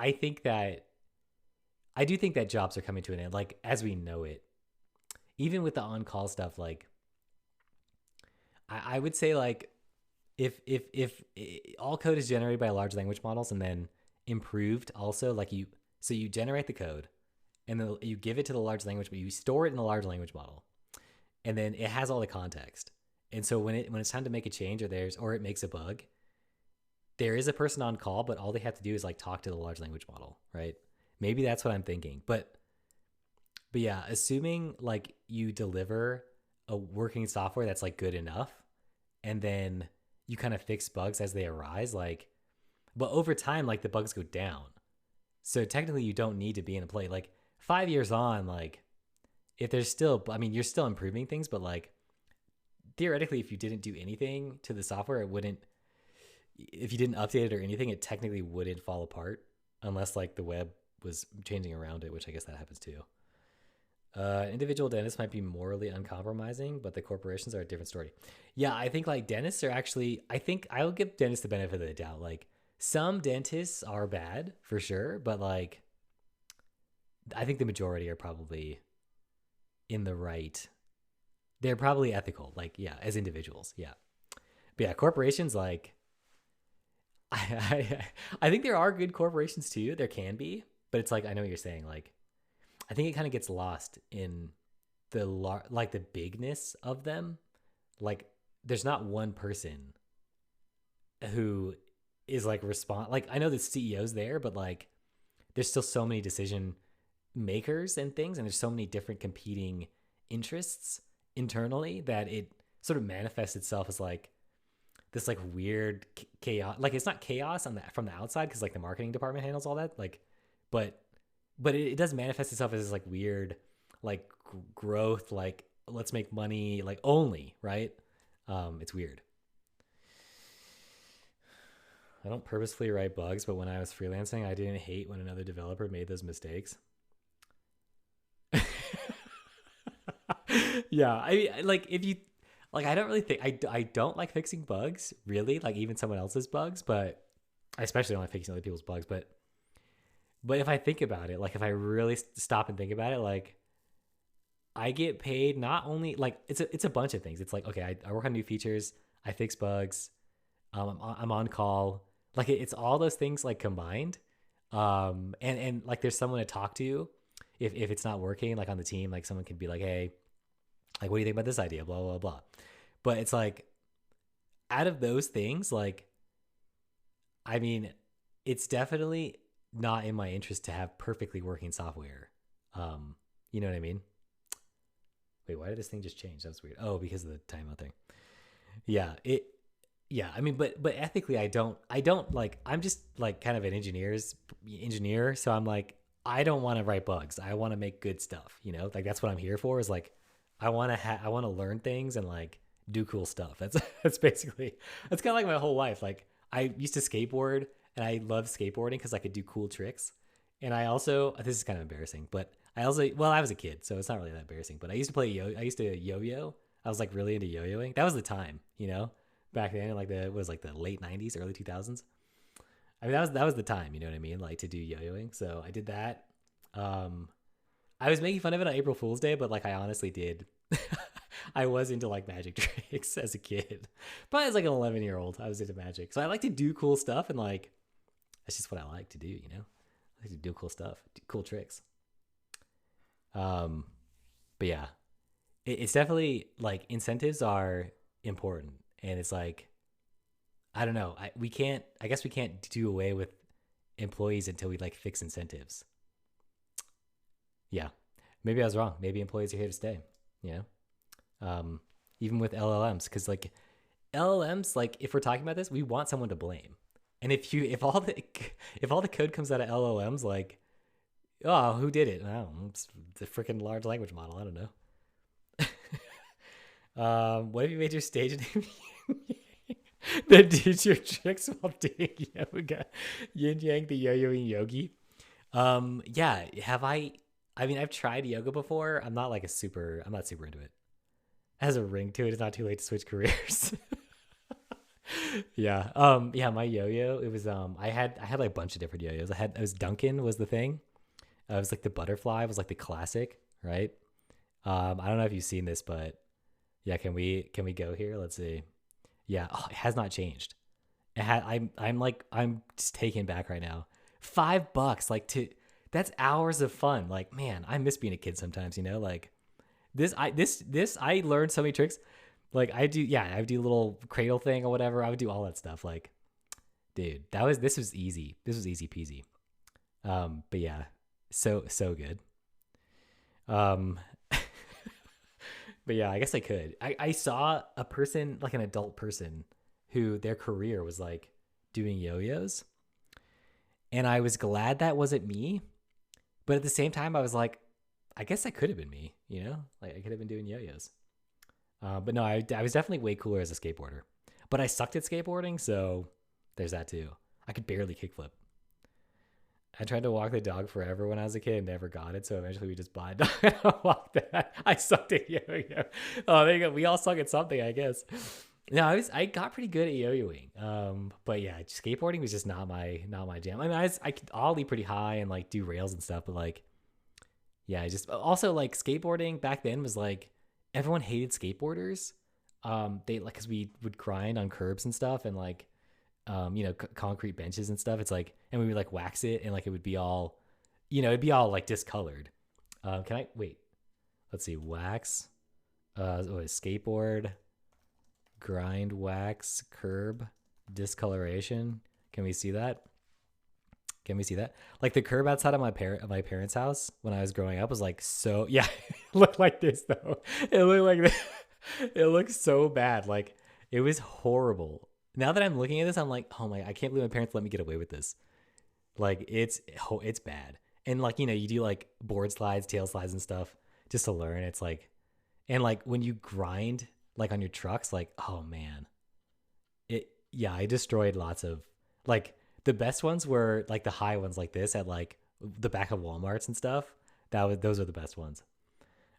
think that jobs are coming to an end, like as we know it. Even with the on-call stuff, like I would say like if all code is generated by large language models and then improved also, like you generate the code and then you give it to the large language, but you store it in the large language model, and then it has all the context. And so when it's time to make a change or it makes a bug, there is a person on call, but all they have to do is like talk to the large language model, right? Maybe that's what I'm thinking. But yeah, assuming like you deliver a working software that's like good enough, and then you kind of fix bugs as they arise, like, but over time, like the bugs go down. So technically you don't need to be in a play. Like 5 years on, like if there's still, I mean, you're still improving things, but like theoretically, if you didn't do anything to the software, it wouldn't, if you didn't update it or anything, it technically wouldn't fall apart unless like the web was changing around it, which I guess that happens too. Individual dentists might be morally uncompromising, but the corporations are a different story. Yeah, I think like dentists are actually, I think I'll give dentists the benefit of the doubt. Like some dentists are bad for sure, but like I think the majority are probably in the right. They're probably ethical, like, yeah, as individuals. Yeah. But yeah, corporations, like, I think there are good corporations too. There can be, but it's like, I know what you're saying. Like, I think it kind of gets lost in the like the bigness of them. Like, there's not one person who is like like I know the CEO's there, but like there's still so many decision makers and things, and there's so many different competing interests internally that it sort of manifests itself as like this like weird chaos. Like it's not chaos on from the outside because like the marketing department handles all that. Like, but it does manifest itself as this like weird like growth. Like let's make money like only right. It's weird. I don't purposefully write bugs, but when I was freelancing, I didn't hate when another developer made those mistakes. Yeah, I like if you like I don't really think I don't like fixing bugs really, like even someone else's bugs, but I especially don't like fixing other people's bugs, but if I think about it, like if I really stop and think about it, like I get paid not only like it's a bunch of things. It's like okay, I work on new features, I fix bugs, I'm on call, like it's all those things like combined, and like there's someone to talk to if it's not working, like on the team, like someone could be like, hey, like what do you think about this idea, blah blah blah. But it's like out of those things, like I mean, it's definitely not in my interest to have perfectly working software. You know what I mean? Wait, why did this thing just change? That's weird. Oh, because of the timeout thing. Yeah, yeah, I mean, but ethically, I don't like, I'm just like kind of an engineer. So I'm like, I don't want to write bugs. I want to make good stuff, you know, like that's what I'm here for is like, I want to learn things and like do cool stuff. That's basically, that's kind of like my whole life. Like I used to skateboard and I love skateboarding because I could do cool tricks. And I also, this is kind of embarrassing, but I also, well, I was a kid, so it's not really that embarrassing, but I used to play I used to yo-yo. I was like really into yo-yoing. That was the time, you know, back then, like it was like the late 90s, early 2000s. I mean, that was the time, you know what I mean? Like to do yo-yoing. So I did that. I was making fun of it on April Fool's Day, but like I honestly did. I was into like magic tricks as a kid, but as like an 11-year-old, I was into magic. So I like to do cool stuff, and like that's just what I like to do, you know. I like to do cool stuff, do cool tricks. But yeah, it's definitely like incentives are important, and it's like I don't know. I guess we can't do away with employees until we like fix incentives. Yeah, maybe I was wrong. Maybe employees are here to stay. You know, even with LLMs, because like LLMs, like if we're talking about this, we want someone to blame. And if all the code comes out of LLMs, like, oh, who did it? I don't know. It's the freaking large language model. I don't know. What if you made your stage name that did your tricks while doing yoga? Yin Yang the yo-yoing yogi. Yeah. Have I? I mean, I've tried yoga before. I'm not super into it. It has a ring to it. It's not too late to switch careers. Yeah. Yeah, my yo-yo, it was I had like a bunch of different yo-yos. It was Duncan was the thing. It was like the butterfly was like the classic, right? I don't know if you've seen this, but yeah, can we go here? Let's see. Yeah, oh, it has not changed. I'm just taken back right now. $5 like that's hours of fun. Like, man, I miss being a kid sometimes, you know? Like I learned so many tricks. Like I do a little cradle thing or whatever. I would do all that stuff. Like, dude, this was easy. This was easy peasy. But yeah, so good. Um, but yeah, I guess I could. I saw a person, like an adult person, who their career was like doing yo-yos, and I was glad that wasn't me. But at the same time, I was like, I guess that could have been me, like I could have been doing yo-yos. But no, I was definitely way cooler as a skateboarder. But I sucked at skateboarding, so there's that too. I could barely kickflip. I tried to walk the dog forever when I was a kid and never got it, so eventually we just bought a dog and I walked that. I sucked at yo-yo. Oh, there you go. We all suck at something, I guess. No, I got pretty good at yo-yoing. But yeah, skateboarding was just not my jam. I mean, I could ollie pretty high and like do rails and stuff, but like, yeah, I just also like skateboarding back then was like everyone hated skateboarders. They like because we would grind on curbs and stuff and like concrete benches and stuff. It's like, and we would like wax it and like it would be all, it'd be all like discolored. Can I wait? Let's see, wax. Skateboard, grind, wax, curb, discoloration. Can we see that? Can we see that? Like the curb outside of my parents' house when I was growing up was like so. Yeah, it looked like this though. It looked like this. It looked so bad. Like it was horrible. Now that I'm looking at this, I'm like, oh my! I can't believe my parents let me get away with this. Like it's bad. And like you do like board slides, tail slides, and stuff just to learn. It's like, and like when you grind like on your trucks, like oh man, I destroyed lots of like. The best ones were like the high ones like this at like the back of Walmarts and stuff. Those are the best ones.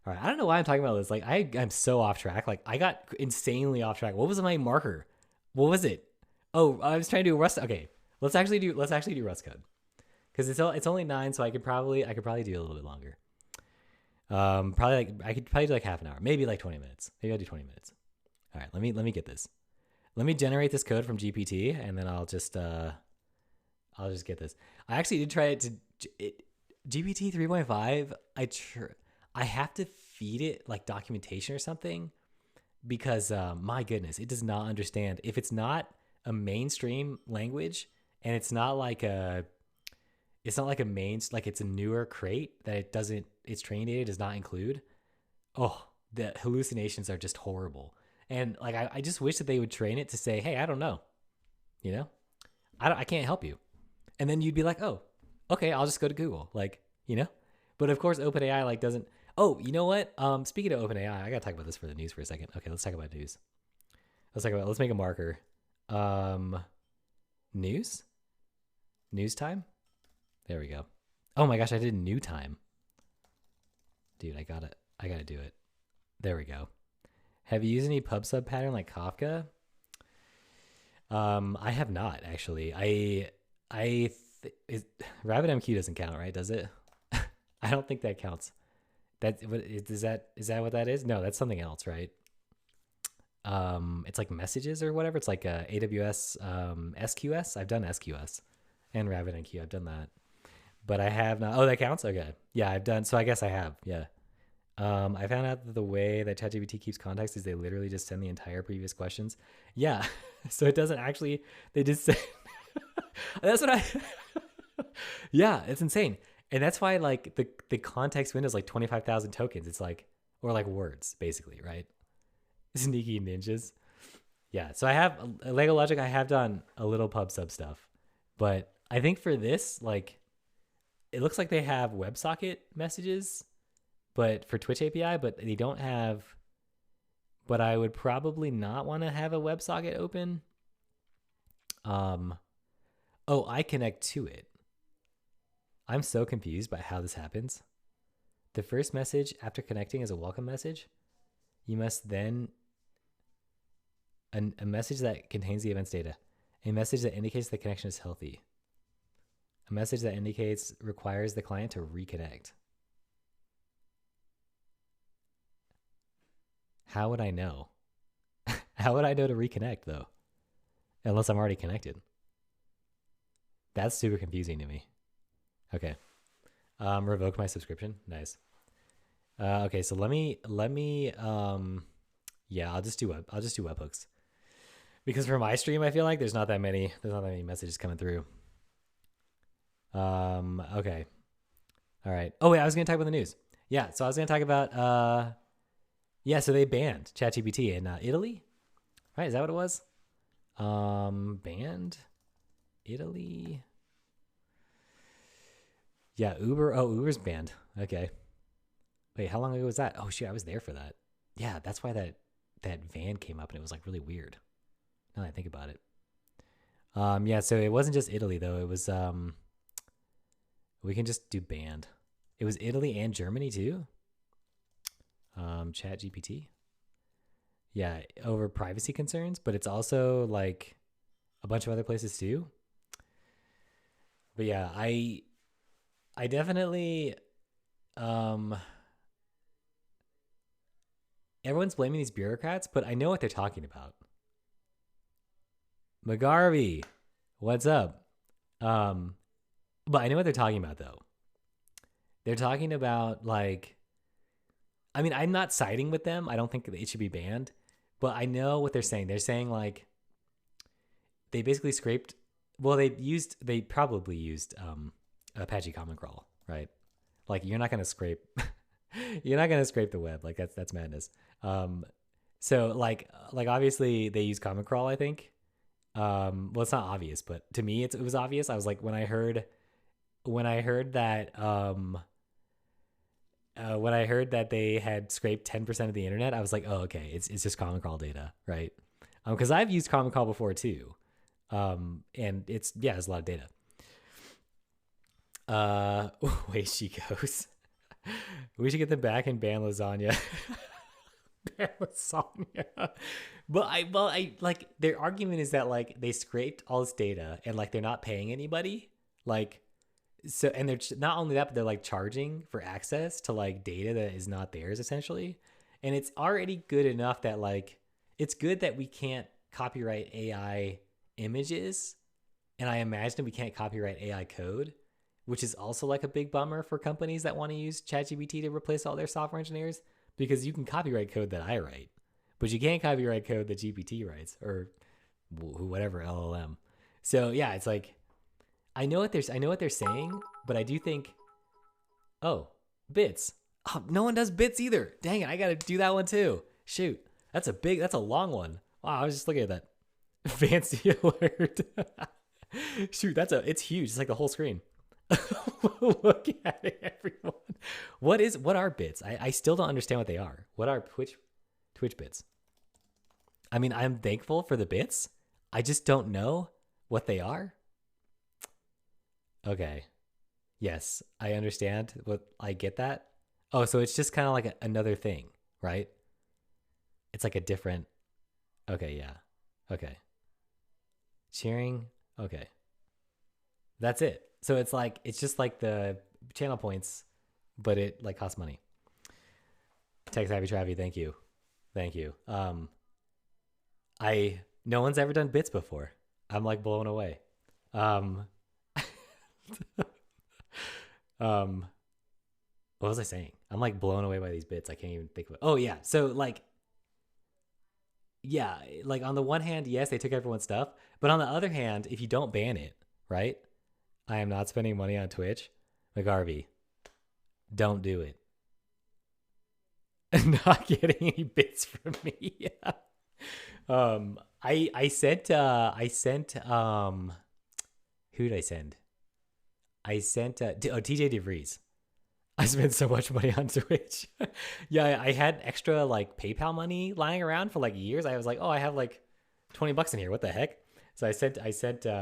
All right. I don't know why I'm talking about this. Like I'm so off track. Like I got insanely off track. What was my marker? What was it? Oh, I was trying to do Rust. Okay. Let's actually do Rust code. Cause it's only 9. So I could probably do a little bit longer. I could probably do like half an hour, maybe like 20 minutes. Maybe I'll do 20 minutes. All right. Let me get this. Let me generate this code from GPT and then I'll just get this. I actually did try GPT 3.5. I have to feed it like documentation or something because my goodness, it does not understand. If it's not a mainstream language and it's not like a it's a newer crate that its training data does not include. Oh, the hallucinations are just horrible. And like I just wish that they would train it to say, hey, I don't know. I can't help you. And then you'd be like, oh, okay, I'll just go to Google. Like, But of course, OpenAI like doesn't. Oh, you know what? Speaking of OpenAI, I gotta talk about this for the news for a second. Okay, let's talk about news. Let's make a marker. News time. There we go. Oh my gosh, I did new time. Dude, I gotta do it. There we go. Have you used any pub sub pattern like Kafka? I have not actually. RabbitMQ doesn't count, right? Does it? I don't think that counts. Is that what that is? No, that's something else, right? It's like messages or whatever. It's like AWS SQS. I've done SQS and RabbitMQ. I've done that, but I have not. Oh, that counts. Okay, yeah, I've done. So I guess I have. Yeah. I found out that the way that ChatGPT keeps context is they literally just send the entire previous questions. Yeah, so it doesn't actually. They just say. That's what yeah, it's insane. And that's why like the context window is like 25,000 tokens. It's like, or like words basically, right? Sneaky ninjas. Yeah. So I have Lego Logic. I have done a little pub sub stuff, but I think for this, like, it looks like they have WebSocket messages, but for Twitch API, but they don't have, but I would probably not want to have a WebSocket open. Oh, I connect to it. I'm so confused by how this happens. The first message after connecting is a welcome message. You must then a message that contains the event's data. A message that indicates the connection is healthy. A message that indicates requires the client to reconnect. How would I know? How would I know to reconnect though? Unless I'm already connected. That's super confusing to me. Okay. Revoke my subscription. Nice. Okay, so let me yeah, I'll just do webhooks. Because for my stream I feel like there's not that many messages coming through. Okay. All right. Oh wait, I was going to talk about the news. Yeah, so I was going to talk about yeah, so they banned ChatGPT in Italy. Right? Is that what it was? Banned Italy. Yeah, Uber. Oh, Uber's banned. Okay. Wait, how long ago was that? Oh shit, I was there for that. Yeah, that's why that van came up and it was like really weird. Now that I think about it. Yeah, so it wasn't just Italy though. It was we can just do banned. It was Italy and Germany too. Chat GPT. Yeah, over privacy concerns, but it's also like a bunch of other places too. But yeah, I definitely everyone's blaming these bureaucrats, but I know what they're talking about. McGarvey, what's up? But I know what they're talking about though. They're talking about like, I mean, I'm not siding with them. I don't think it should be banned, but I know what they're saying. They're saying like they basically scraped. Well, they probably used Apache Common Crawl, right? Like you're not gonna scrape, you're not gonna scrape the web. Like that's madness. So like obviously they use Common Crawl. I think. Well, it's not obvious, but to me it was obvious. I was like when I heard that when I heard that they had scraped 10% of the internet, I was like, oh, okay, it's just Common Crawl data, right? Because I've used Common Crawl before too, and it's a lot of data. Way she goes. We should get them back and ban lasagna. Ban lasagna. But I like their argument is that like they scraped all this data and like they're not paying anybody, like. So, and they're not only that, but they're like charging for access to like data that is not theirs essentially. And it's already good enough that like, it's good that we can't copyright AI images. And I imagine we can't copyright AI code, which is also like a big bummer for companies that want to use ChatGPT to replace all their software engineers, because you can copyright code that I write, but you can't copyright code that GPT writes or whatever LLM. So yeah, it's like, I know what they're saying, but I do think, oh, bits. Oh, no one does bits either. Dang it, I gotta do that one too. Shoot, that's a long one. Wow, I was just looking at that. Fancy alert. Shoot, it's huge. It's like the whole screen. Look at it, everyone. What are bits? I still don't understand what they are. What are Twitch bits? I mean, I'm thankful for the bits. I just don't know what they are. Okay. Yes, I understand. I get that. Oh, so it's just kind of like another thing, right? It's like a different. Okay, yeah. Okay. Cheering. Okay. That's it. So it's just like the channel points, but it like costs money. Text Happy Travi, thank you. Thank you. No one's ever done bits before. I'm like blown away. What was I saying? I'm like blown away by these bits. I can't even think of it. Oh yeah. So like, yeah, like on the one hand, yes, they took everyone's stuff, but on the other hand, if you don't ban it, right? I am not spending money on Twitch. McGarvey, don't do it. Not getting any bits from me. I sent who did I send? I sent TJ DeVries. I spent so much money on Twitch. Yeah, I had extra like PayPal money lying around for like years. I was like, oh, I have like $20 in here. What the heck? So I sent TJ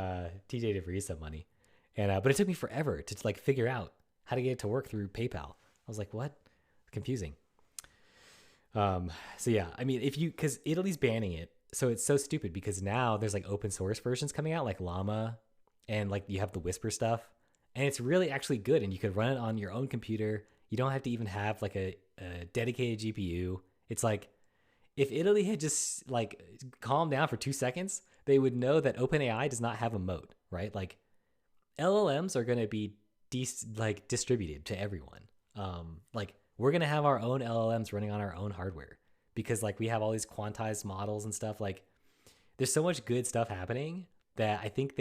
DeVries some money, and but it took me forever to like figure out how to get it to work through PayPal. I was like, what? Confusing. So yeah, I mean, because Italy's banning it, so it's so stupid because now there's like open source versions coming out like Llama, and like you have the Whisper stuff. And it's really actually good, and you could run it on your own computer. You don't have to even have like a dedicated GPU. It's like if Italy had just like calmed down for 2 seconds, they would know that OpenAI does not have a moat, right? Like LLMs are going to be distributed to everyone. Like we're going to have our own LLMs running on our own hardware because like we have all these quantized models and stuff. Like there's so much good stuff happening that I think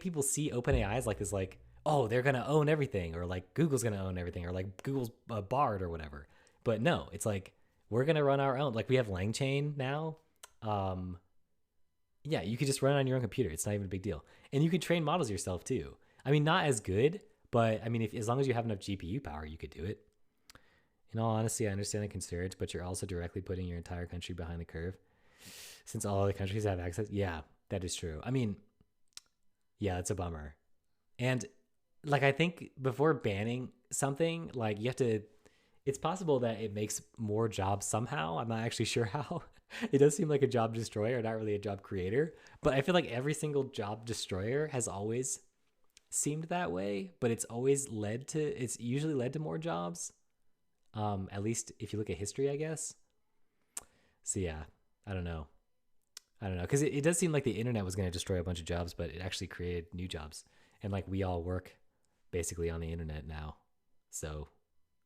people see OpenAI as like this, like, oh, they're going to own everything, or like Google's going to own everything, or like Google's Bard or whatever. But no, it's like, we're going to run our own. Like we have LangChain now. Yeah, you could just run it on your own computer. It's not even a big deal. And you can train models yourself too. I mean, not as good, but I mean, as long as you have enough GPU power, you could do it. In all honesty, I understand the concerns, but you're also directly putting your entire country behind the curve. Since all other countries have access, yeah, that is true. I mean, yeah, it's a bummer. And like, I think before banning something, like you have to, it's possible that it makes more jobs somehow. I'm not actually sure how. It does seem like a job destroyer, not really a job creator. But I feel like every single job destroyer has always seemed that way, but it's usually led to more jobs. At least if you look at history, I guess. So yeah, I don't know. I don't know. Because it does seem like the internet was going to destroy a bunch of jobs, but it actually created new jobs. And like we all work basically on the internet now. So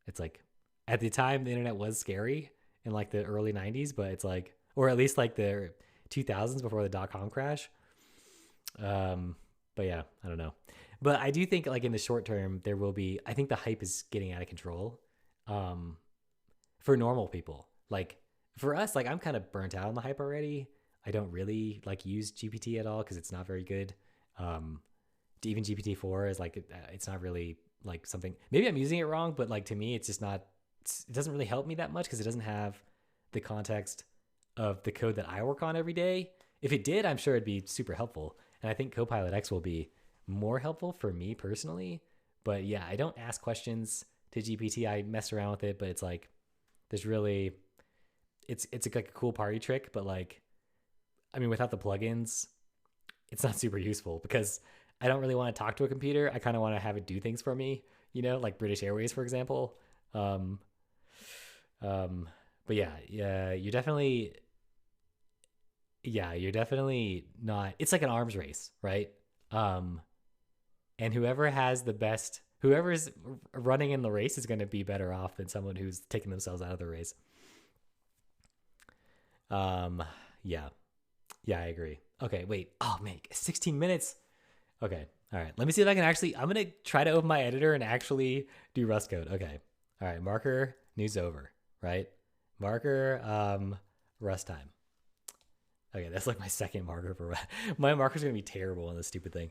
it's like at the time the internet was scary in like the early 90s, but it's like, or at least like the 2000s before the dot-com crash. But yeah, I don't know. But I do think like in the short term there will be, I think the hype is getting out of control. Um for normal people. Like for us, like I'm kind of burnt out on the hype already. I don't really like use GPT at all because it's not very good. Um Even GPT-4 is like it's not really like something. Maybe I'm using it wrong, but like to me, it's just not. It doesn't really help me that much because it doesn't have the context of the code that I work on every day. If it did, I'm sure it'd be super helpful, and I think Copilot X will be more helpful for me personally. But yeah, I don't ask questions to GPT. I mess around with it, but it's like there's really it's like a cool party trick, but like I mean, without the plugins, it's not super useful because I don't really want to talk to a computer. I kind of want to have it do things for me, like British Airways, for example. Um, but yeah, you're definitely not, it's like an arms race, right? Um, and whoever's running in the race is going to be better off than someone who's taking themselves out of the race. Um, yeah, I agree. Okay, wait. Oh man, 16 minutes. Okay. All right. Let me see if I can I'm going to try to open my editor and actually do Rust code. Okay. All right. Marker, news over, right? Marker, Rust time. Okay. That's like my second marker for Rust. My marker's going to be terrible on this stupid thing.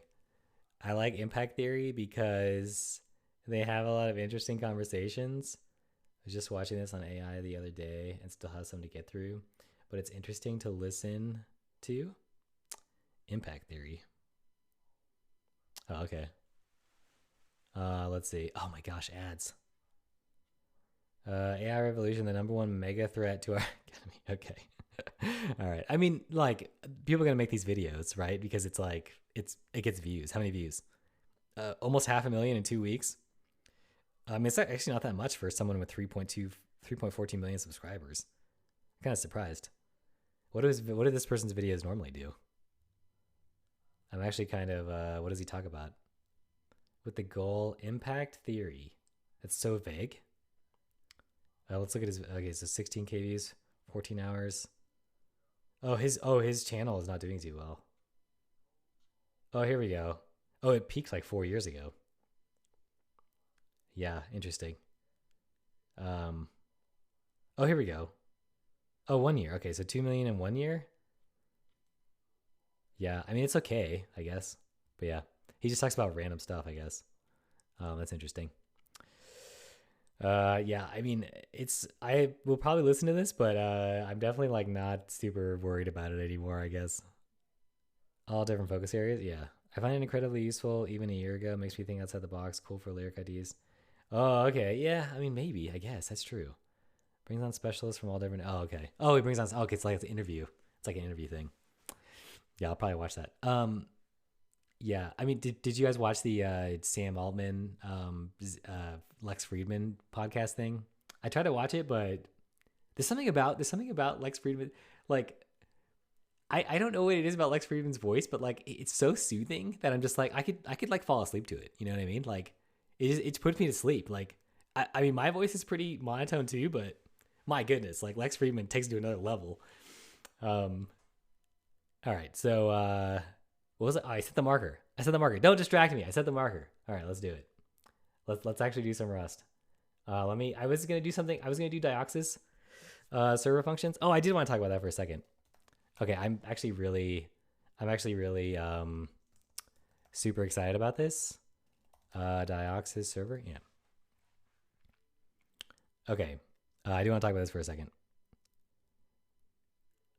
I like impact theory because they have a lot of interesting conversations. I was just watching this on AI the other day and still have some to get through, but it's interesting to listen to. Impact theory. Oh, okay. Let's see. Oh my gosh, ads. AI revolution, the number one mega threat to our economy. Okay. All right. I mean, like, people are gonna make these videos, right? Because it's like it gets views. How many views? Almost 500,000 in 2 weeks. It's actually not that much for someone with 3.14 million subscribers. I'm kind of surprised. What do this person's videos normally do? I'm actually kind of, what does he talk about? With the goal, impact theory. That's so vague. Let's look at his, okay, so 16K views, 14 hours. Oh, his channel is not doing too well. Oh, here we go. Oh, it peaked like 4 years ago. Yeah, interesting. Oh, here we go. Oh, 1 year. Okay, so 2 million in 1 year. Yeah, I mean, it's okay, I guess. But yeah, he just talks about random stuff, I guess. That's interesting. Yeah, I mean, I will probably listen to this, but I'm definitely like not super worried about it anymore, I guess. All different focus areas. Yeah, I find it incredibly useful. Even a year ago, makes me think outside the box. Cool for lyric ideas. Oh, okay. Yeah, I mean, maybe, I guess that's true. Brings on specialists from all different. Oh, okay. Oh, he brings on. Okay, it's like an interview. It's like an interview thing. Yeah, I'll probably watch that. Yeah, I mean, did you guys watch the Sam Altman, Lex Friedman podcast thing? I tried to watch it, but there's something about Lex Friedman. Like, I don't know what it is about Lex Friedman's voice, but like it's so soothing that I'm just like I could like fall asleep to it. You know what I mean? Like it puts me to sleep. Like I mean, my voice is pretty monotone too, but my goodness, like Lex Friedman takes it to another level. All right, so what was it? Oh, I set the marker. Don't distract me. I set the marker. All right, let's do it. Let's actually do some Rust. I was gonna do something. I was gonna do dioxus server functions. Oh, I did want to talk about that for a second. Okay, I'm actually really super excited about this. Dioxus server, yeah. Okay, I do want to talk about this for a second.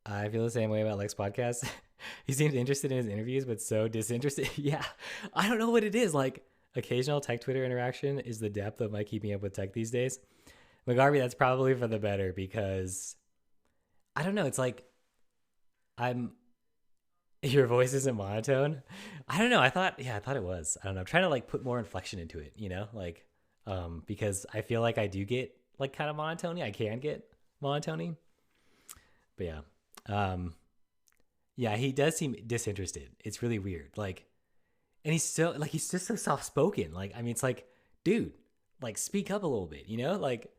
I feel the same way about Lex podcast. He seems interested in his interviews, but so disinterested. Yeah, I don't know what it is. Like occasional tech Twitter interaction is the depth of my keeping up with tech these days. McGarvey, that's probably for the better because I don't know. It's like I'm. Your voice isn't monotone. I don't know. I thought it was. I don't know. I'm trying to like put more inflection into it. Like, because I feel like I do get like kind of monotony. I can get monotony, but yeah. Yeah, he does seem disinterested. It's really weird. Like, and he's just so soft spoken. Like, I mean, it's like, dude, like speak up a little bit, Like,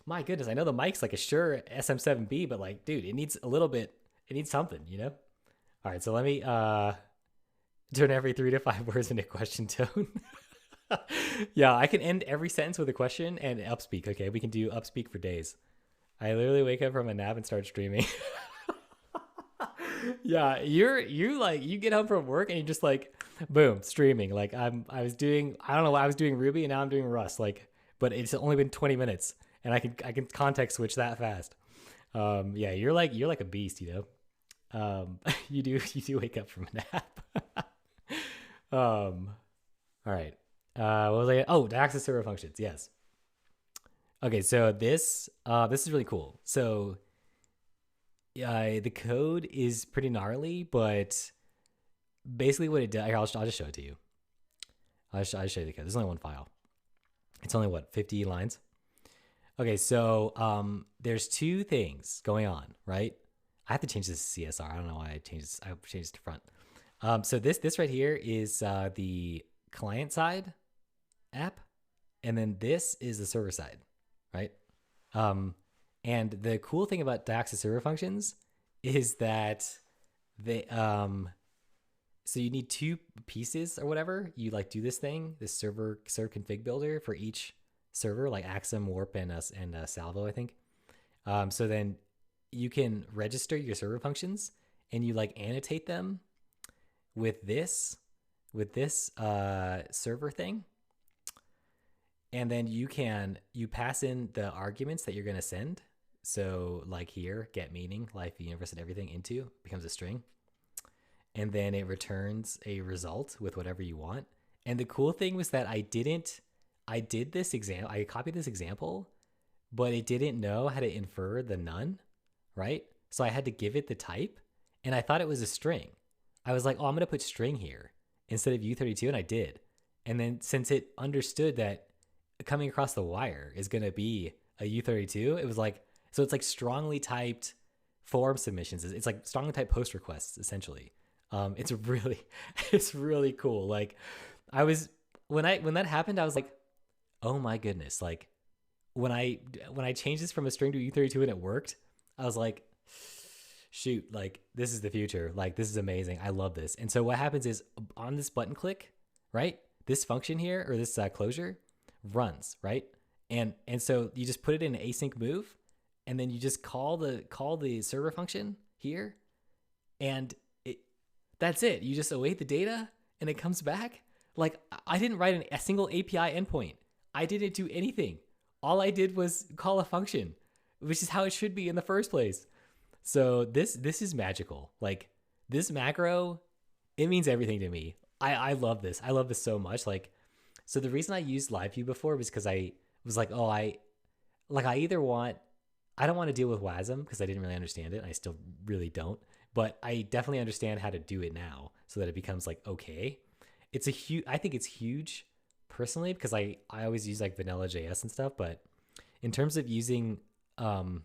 my goodness, I know the mic's like a Shure SM7B, but like, dude, it needs a little bit, it needs something. All right, so let me turn every 3 to 5 words into question tone. Yeah, I can end every sentence with a question and upspeak. Okay, we can do upspeak for days. I literally wake up from a nap and start streaming. Yeah, you get home from work and you're just like, boom, streaming. Like I don't know what I was doing Ruby and now I'm doing Rust. Like, but it's only been 20 minutes and I can context switch that fast. Yeah, you're like a beast. You do wake up from a nap. All right. What was I? Oh, dioxus server functions. Yes. Okay, so this is really cool. So the code is pretty gnarly, but basically what it does, I'll just show it to you. I'll show you the code. There's only one file. It's only 50 lines. Okay, so there's two things going on, right? I have to change this to CSR. I don't know why I changed this. I changed it to front. So this right here is the client side app, and then this is the server side, right? And the cool thing about dioxus server functions is that they so you need two pieces or whatever. You like do this thing, this server config builder for each server, like Axum, Warp, and Salvo, I think. So then you can register your server functions and you like annotate them with this server thing. And then you pass in the arguments that you're going to send. So like here, get meaning, life, universe, and everything into becomes a string. And then it returns a result with whatever you want. And the cool thing was that I copied this example, but it didn't know how to infer the none, right? So I had to give it the type, and I thought it was a string. I was like, oh, I'm going to put string here instead of U32, and I did. And then since it understood that coming across the wire is going to be a U32, it was like, so it's like strongly typed form submissions. It's like strongly typed post requests, essentially. It's really cool. Like when that happened, I was like, oh my goodness. Like when I changed this from a string to U32 and it worked, I was like, shoot, like this is the future. Like this is amazing. I love this. And so what happens is on this button click, right? This function here, or this closure runs, right? And so you just put it in an async move, and then you just call the server function here, and that's it. You just await the data and it comes back. Like I didn't write a single API endpoint. I didn't do anything. All I did was call a function, which is how it should be in the first place. So this is magical. Like this macro, it means everything to me. I love this. I love this so much. Like, so the reason I used LiveView before was because I was like, oh, I don't want to deal with WASM because I didn't really understand it. And I still really don't. But I definitely understand how to do it now so that it becomes like, okay. I think it's huge personally because I always use like vanilla JS and stuff. But in terms of using like,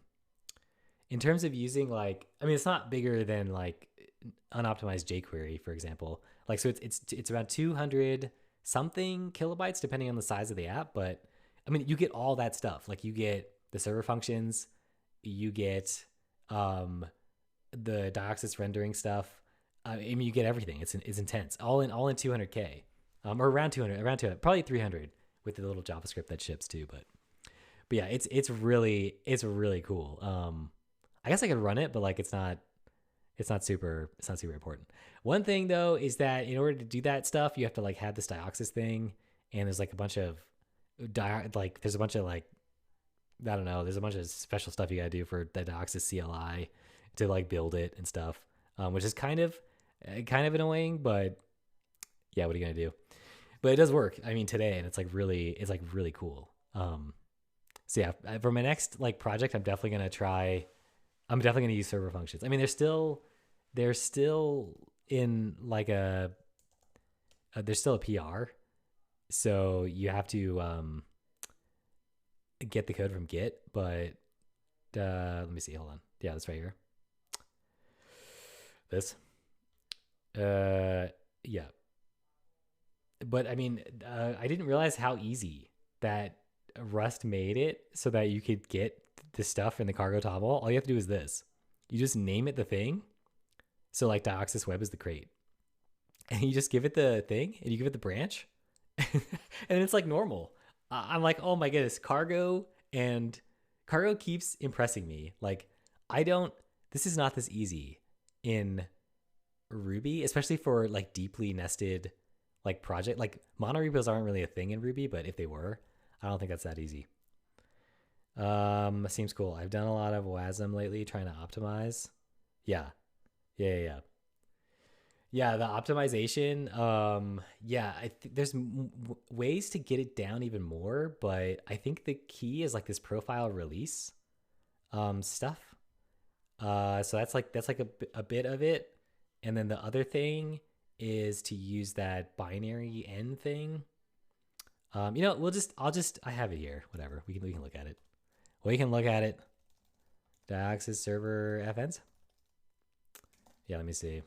I mean, it's not bigger than like unoptimized jQuery, for example. Like, so it's around 200 something kilobytes depending on the size of the app. But I mean, you get all that stuff. Like you get the server functions, you get the dioxus rendering stuff. I mean, you get everything. It's intense. All in 200K, or around 200, probably 300 with the little JavaScript that ships too. But yeah, it's really cool. I guess I could run it, but like it's not super important. One thing though is that in order to do that stuff, you have to like have this dioxus thing, and there's like a bunch of I don't know. There's a bunch of special stuff you gotta do for the dioxus CLI to like build it and stuff, which is kind of annoying. But yeah, what are you gonna do? But it does work. I mean, today, and it's like really cool. So yeah, for my next like project, I'm definitely gonna try. I'm definitely gonna use server functions. I mean, they're still in like there's still a PR, so you have to get the code from Git. But let me see. Hold on. Yeah, that's right here. This. Yeah. But I mean, I didn't realize how easy that Rust made it so that you could get the stuff in the cargo topple. All you have to do is this. You just name it the thing. So like dioxus web is the crate. And you just give it the thing and you give it the branch. And it's like normal. I'm like, oh my goodness, cargo keeps impressing me. Like, this is not this easy in Ruby, especially for like deeply nested like project. Like mono repos aren't really a thing in Ruby, but if they were, I don't think that's that easy. Seems cool. I've done a lot of WASM lately trying to optimize. Yeah. Yeah. Yeah, the optimization. Yeah, I think there's ways to get it down even more, but I think the key is like this profile release stuff. So that's like a bit of it, and then the other thing is to use that binary n thing. I have it here. Whatever, we can look at it. We can look at it. Dioxus server fns. Yeah, let me see.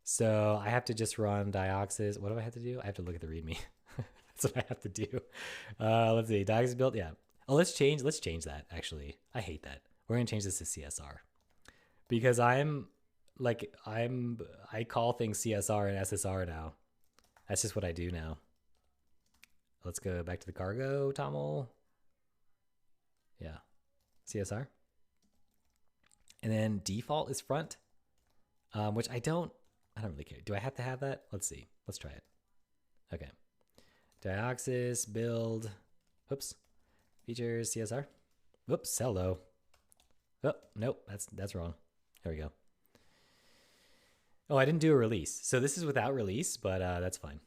So I have to just run dioxus. What do I have to do? I have to look at the README. That's what I have to do. Let's see. Dioxus build. Yeah. Oh, let's change that. Actually, I hate that. We're gonna change this to CSR because I call things CSR and SSR now. That's just what I do now. Let's go back to the cargo toml. Yeah. CSR. And then default is front, which I don't really care. Do I have to have that? Let's see. Let's try it. Okay. Dioxus build. Oops. Features CSR. Whoops. Hello. Oh, nope. That's wrong. There we go. Oh, I didn't do a release. So this is without release, but that's fine.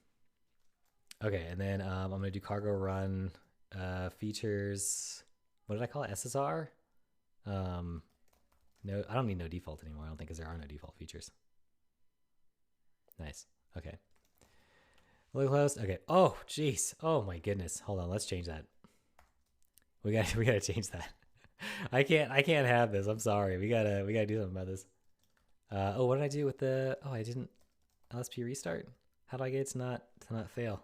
Okay. And then I'm going to do cargo run features. What did I call it? SSR? No, I don't need no default anymore. I don't think because there are no default features. Nice. Okay. Look close. Okay. Oh, jeez. Oh my goodness. Hold on. Let's change that. We gotta change that. I can't have this. I'm sorry. We gotta do something about this. Oh, what did I do with the? Oh, I didn't. LSP restart. How do I get it to not fail?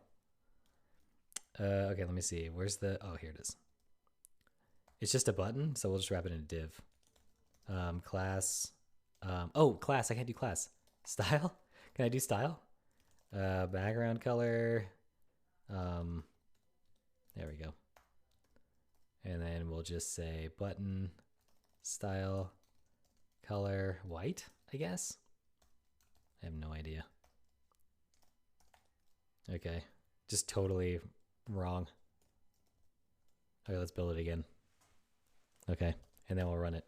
Okay. Let me see. Where's the? Oh, here it is. It's just a button, so we'll just wrap it in a div. Class. Oh, class. I can't do class. Style. Can I do style? Background color. There we go. And then we'll just say button style color white, I guess. I have no idea. Okay. Just totally wrong. Okay, let's build it again. Okay. And then we'll run it.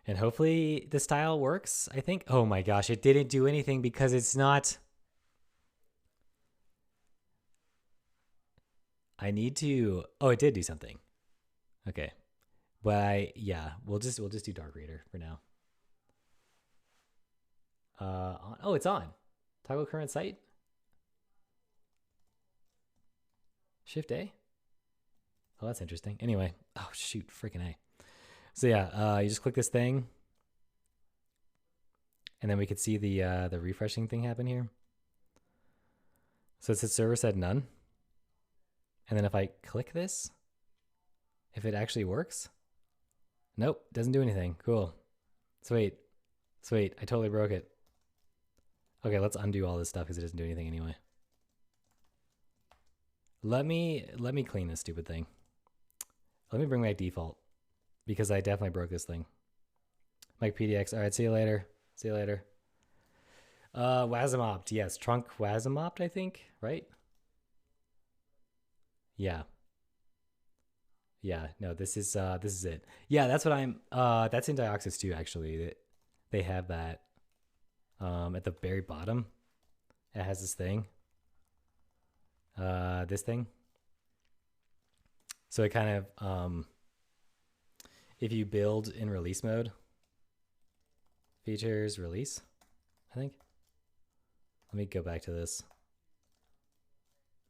And hopefully the style works, I think. Oh my gosh, it didn't do anything because it's not. I need to. Oh, it did do something. Okay. But we'll just do dark reader for now. Oh, it's on. Toggle current site. Shift A. Oh, that's interesting. Anyway. Oh shoot, freaking A. So yeah, you just click this thing, and then we could see the refreshing thing happen here. So it says server said none, and then if I click this, if it actually works, nope, doesn't do anything. Cool. Sweet. I totally broke it. Okay, let's undo all this stuff because it doesn't do anything anyway. Let me clean this stupid thing. Let me bring back default. Because I definitely broke this thing. Mike PDX. All right, see you later. WASM opt. Yes, trunk WASM opt, I think, right? Yeah. Yeah, no, this is it. Yeah, that's what I'm that's in dioxus too, actually. They have that at the very bottom. It has this thing. This thing. So it kind of if you build in release mode, features release, I think. Let me go back to this.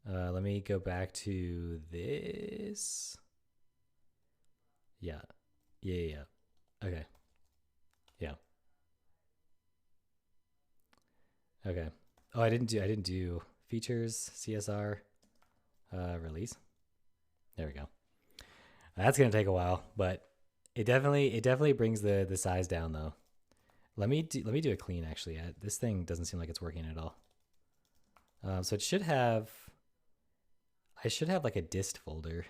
Let me go back to this. Yeah. Okay. Yeah. Okay. Oh, I didn't do features, CSR, release. There we go. That's gonna take a while, but it definitely brings the size down though. Let me do a clean actually. This thing doesn't seem like it's working at all. So it should have. I should have like a dist folder.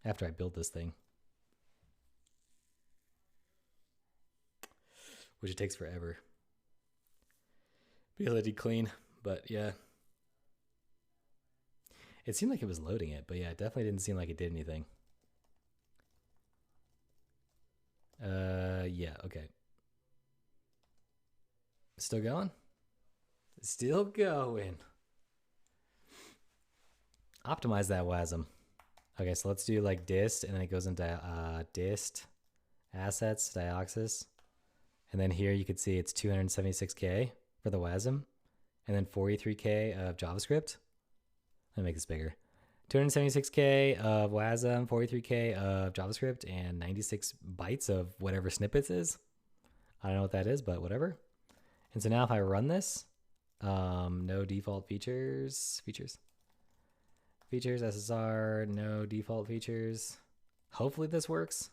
After I build this thing, which it takes forever. Because I did clean, but yeah. It seemed like it was loading it, but yeah, it definitely didn't seem like it did anything. Yeah, okay. Still going? Still going. Optimize that WASM. Okay, so let's do like dist, and then it goes into dist, assets, dioxus. And then here you can see it's 276K for the WASM, and then 43K of JavaScript. Let me make this bigger. 276K of WASM, 43K of JavaScript, and 96 bytes of whatever snippets is. I don't know what that is, but whatever. And so now if I run this, no default features, SSR, no default features. Hopefully this works.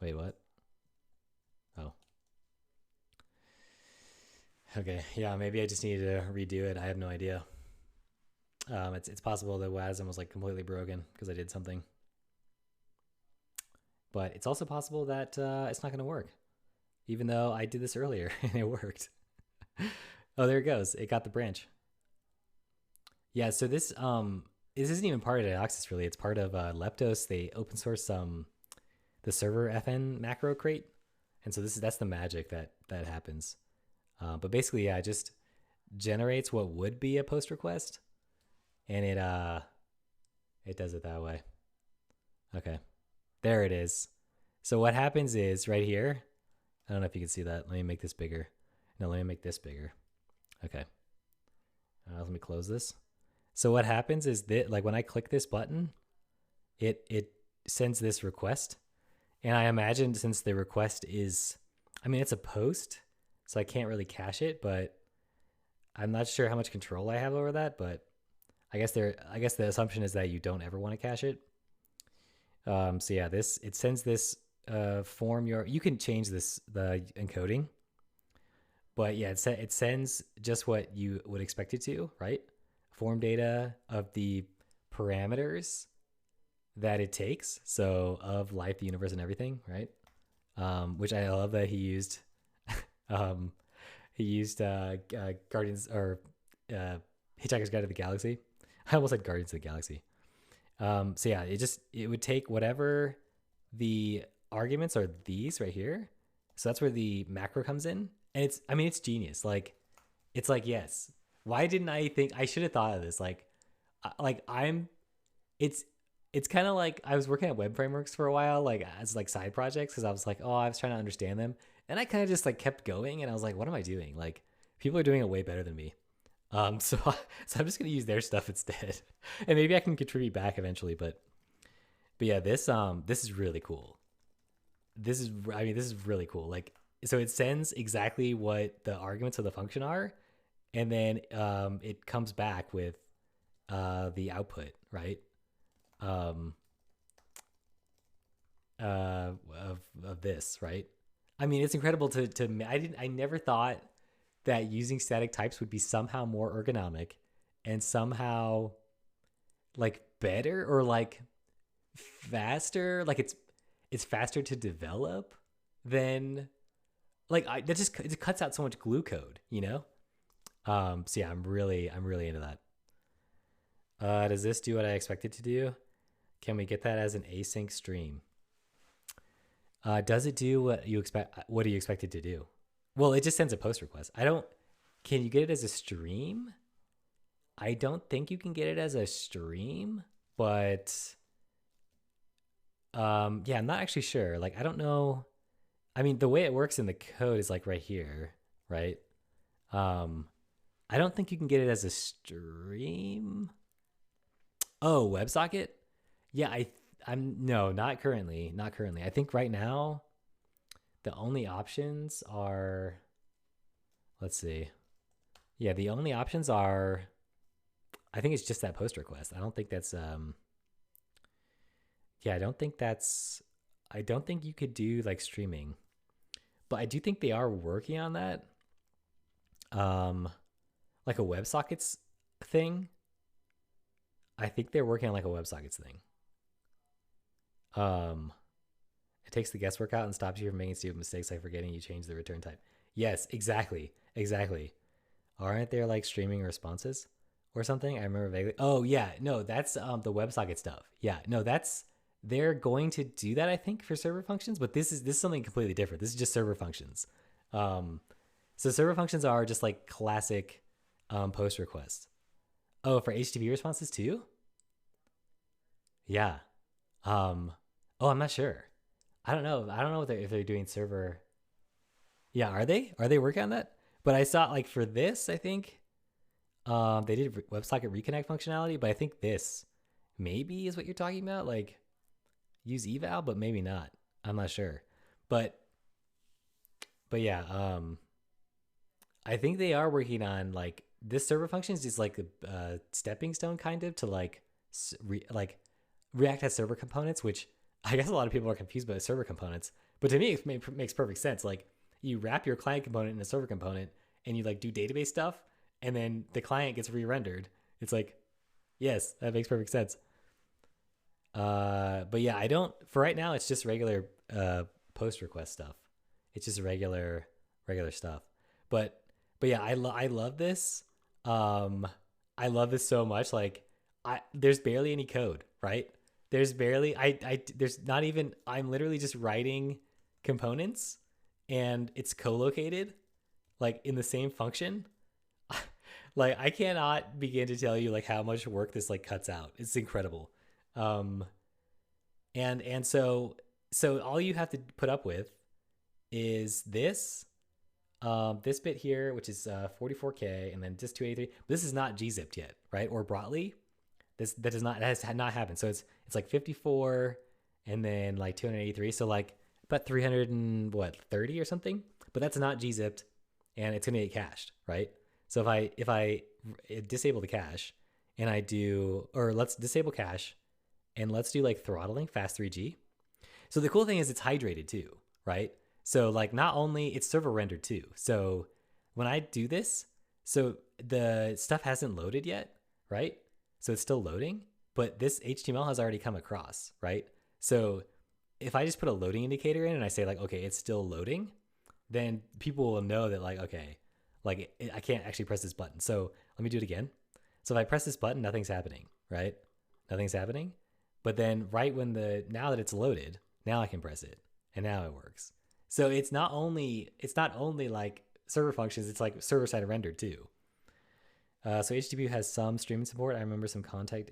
Wait, what? Oh. Okay, yeah, maybe I just need to redo it. I have no idea. It's possible that WASM was like completely broken because I did something. But it's also possible that it's not going to work, even though I did this earlier and it worked. Oh, there it goes. It got the branch. Yeah, so this isn't even part of dioxus really. It's part of Leptos. They open source the server FN macro crate, and so that's the magic that happens. But basically, yeah, it just generates what would be a post request, and it does it that way. Okay, there it is. So what happens is right here. I don't know if you can see that. Let me make this bigger. No, let me make this bigger. Okay. Let me close this. So what happens is that like when I click this button, it sends this request. And I imagine since the request is, I mean, it's a post, so I can't really cache it, but I'm not sure how much control I have over that, but I guess the assumption is that you don't ever want to cache it. So yeah, it sends this form you can change the encoding, but yeah, it sends just what you would expect it to, right? Form data of the parameters that it takes, so of life, the universe, and everything, right? Which I love that he used. He used Guardians or Hitchhiker's Guide to the Galaxy. I almost said Guardians of the Galaxy. So yeah, it would take whatever the arguments are, these right here. So that's where the macro comes in, and it's genius. Like, it's like, yes, why didn't I think I should have thought of this? It's kind of like I was working at web frameworks for a while, like as like side projects, because I was like, oh, I was trying to understand them, and I kind of just like kept going, and I was like, what am I doing? Like, people are doing it way better than me. So I'm just gonna use their stuff instead, and maybe I can contribute back eventually. But yeah, this is really cool. This is really cool. Like, so it sends exactly what the arguments of the function are, and then it comes back with the output, right? Of this, right? I mean, it's incredible I never thought that using static types would be somehow more ergonomic and somehow like better or like faster. Like it's faster to develop than like it cuts out so much glue code, you know? So yeah, I'm really into that. Does this do what I expect it to do? Can we get that as an async stream? Does it do what you expect? What do you expect it to do? Well, it just sends a post request. I don't. Can you get it as a stream? I don't think you can get it as a stream, but yeah, I'm not actually sure. Like, I don't know. I mean, the way it works in the code is like right here, right? Um, I don't think you can get it as a stream. Oh, WebSocket? Yeah, I'm no, not currently, not currently. I think right now the only options are, let's see. Yeah, the only options are, I think it's just that post request. I don't think that's yeah, I don't think you could do like streaming. But I do think they are working on that. Um like a WebSockets thing. I think they're working on like a WebSockets thing. Um it takes the guesswork out and stops you from making stupid mistakes like forgetting you changed the return type. Yes, exactly. Exactly. Aren't there like streaming responses or something? I remember vaguely. Oh yeah, no, that's the WebSocket stuff. Yeah, no, that's they're going to do that I think for server functions, but this is something completely different. This is just server functions. Um, so server functions are just like classic post requests. Oh, for HTTP responses too? Yeah. Um, oh, I'm not sure. I don't know. I don't know if they're doing server. Yeah, are they? Are they working on that? But I saw like for this, I think they did WebSocket reconnect functionality, but I think this maybe is what you're talking about. Like use eval, but maybe not. I'm not sure. But yeah, I think they are working on like this server functions is like a stepping stone kind of to like like React has server components, which I guess a lot of people are confused by server components. But to me, it makes perfect sense. Like you wrap your client component in a server component, and you like do database stuff, and then the client gets re-rendered. It's like, yes, that makes perfect sense. But yeah, I don't. For right now, it's just regular post request stuff. It's just regular stuff. But yeah, I love this. I love this so much. Like there's barely any code, right? There's barely there's not even I'm literally just writing components and it's co-located like in the same function. Like I cannot begin to tell you like how much work this like cuts out. It's incredible. Um and so all you have to put up with is this bit here, which is 44K, and then just 283. This is not gzipped yet, right? Or Brotli. That has not happened. So it's like 54, and then like 283. So like about 300 and what 30 or something. But that's not gzipped, and it's gonna get cached, right? So if I disable the cache, and I do, or let's disable cache, and let's do like throttling fast 3G. So the cool thing is it's hydrated too, right? So like not only it's server rendered too. So when I do this, so the stuff hasn't loaded yet, right? So it's still loading, but this HTML has already come across, right? So if I just put a loading indicator in and I say like, okay, it's still loading, then people will know that like, okay, like I can't actually press this button. So let me do it again. So if I press this button, nothing's happening, right? Nothing's happening. But then right when now that it's loaded, now I can press it and now it works. So it's not only like server functions, it's like server side rendered too. So HTTP has some streaming support. I remember some content.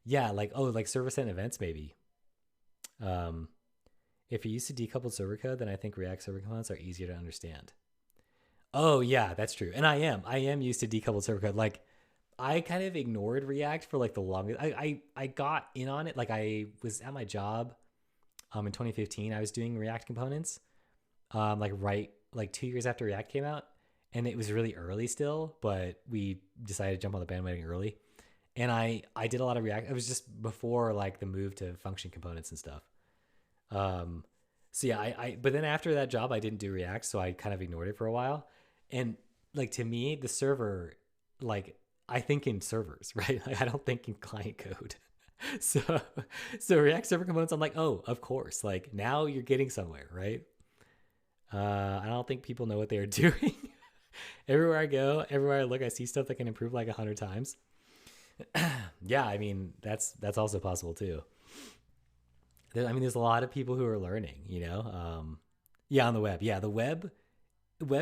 Yeah, like server sent events maybe. If you're used to decoupled server code, then I think React server components are easier to understand. Oh yeah, that's true. And I am used to decoupled server code. Like I kind of ignored React for like the longest. I got in on it. Like I was at my job in 2015. I was doing React components like 2 years after React came out, and it was really early still, but we decided to jump on the bandwagon early. And I did a lot of React. It was just before like the move to function components and stuff. So yeah, I but then after that job I didn't do React, so I kind of ignored it for a while. And like to me, the server, like I think in servers, right? Like I don't think in client code. So React server components, I'm like, oh, of course. Like now you're getting somewhere, right? I don't think people know what they are doing. Everywhere I go, everywhere I look, I see stuff that can improve like 100 times. Yeah, I mean that's also possible too. I mean, there's a lot of people who are learning. Yeah, on the web. Yeah, the web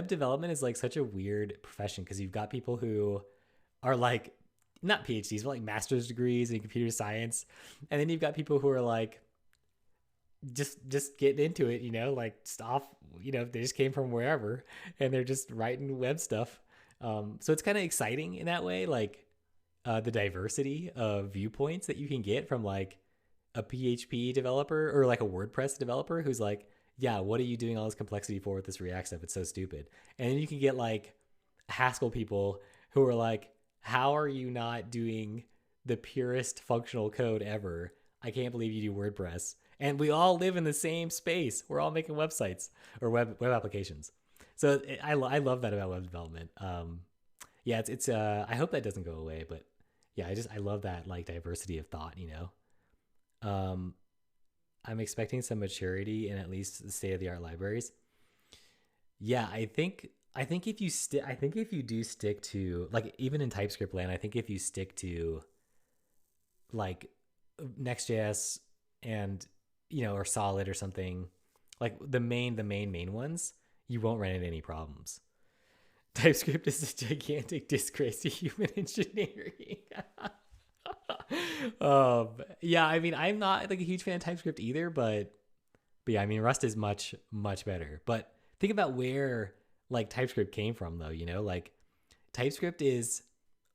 development is like such a weird profession because you've got people who are like not PhDs, but like master's degrees in computer science, and then you've got people who are like just getting into it, like stuff, they just came from wherever and they're just writing web stuff. So it's kind of exciting in that way, like the diversity of viewpoints that you can get from like a PHP developer or like a WordPress developer who's like, yeah, what are you doing all this complexity for with this React stuff? It's so stupid. And then you can get like Haskell people who are like, how are you not doing the purest functional code ever? I can't believe you do WordPress. And we all live in the same space. We're all making websites or web applications. So I love that about web development. Yeah, it's I hope that doesn't go away, but yeah, I love that like diversity of thought. Um, I'm expecting some maturity in at least the state of the art libraries. Yeah, I think if you do stick to like even in TypeScript land, I think if you stick to like Next.js and or Solid or something like the main ones, you won't run into any problems. TypeScript is a gigantic disgrace to human engineering. Yeah, I mean, I'm not like a huge fan of TypeScript either, but yeah, I mean, Rust is much much better. But think about where like TypeScript came from, though. Like TypeScript is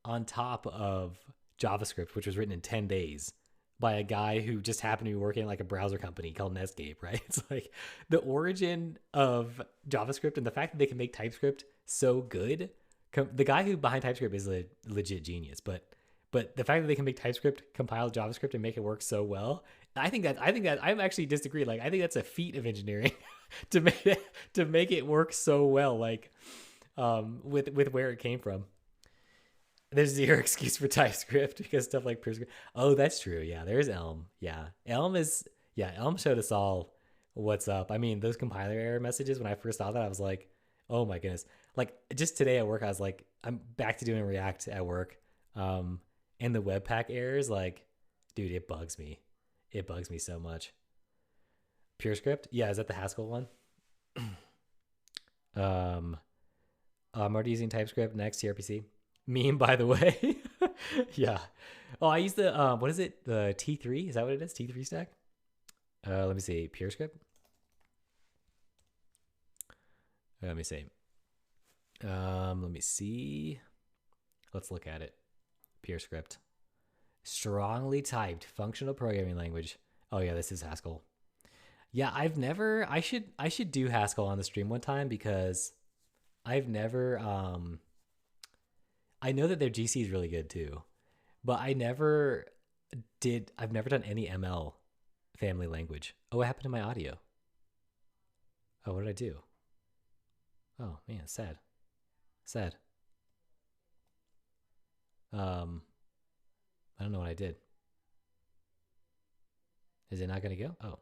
on top of JavaScript, which was written in 10 days by a guy who just happened to be working at like a browser company called Netscape, right? It's like the origin of JavaScript and the fact that they can make TypeScript so good. The guy who behind TypeScript is a legit genius, but the fact that they can make TypeScript compile JavaScript and make it work so well, I think that I'm actually disagree. Like I think that's a feat of engineering to make it work so well. Like with where it came from. There's zero excuse for TypeScript because stuff like PureScript. Oh, that's true. Yeah, there's Elm. Elm showed us all what's up. I mean, those compiler error messages, when I first saw that, I was like, oh my goodness. Like just today at work, I was like, I'm back to doing React at work. And the Webpack errors, like, dude, it bugs me. It bugs me so much. PureScript? Yeah, is that the Haskell one? um, I'm already using TypeScript next CRPC. Meme, by the way. Yeah. Oh, I use the what is it? The T3? Is that what it is? T3 stack? Let me see. PureScript. Let me see. Let me see. Let's look at it. PureScript. Strongly typed functional programming language. Oh yeah, this is Haskell. Yeah, I should do Haskell on the stream one time because I've never I know that their GC is really good too, but I've never done any ML family language. Oh, what happened to my audio? Oh, what did I do? Oh man, sad. Sad. I don't know what I did. Is it not gonna go? Oh,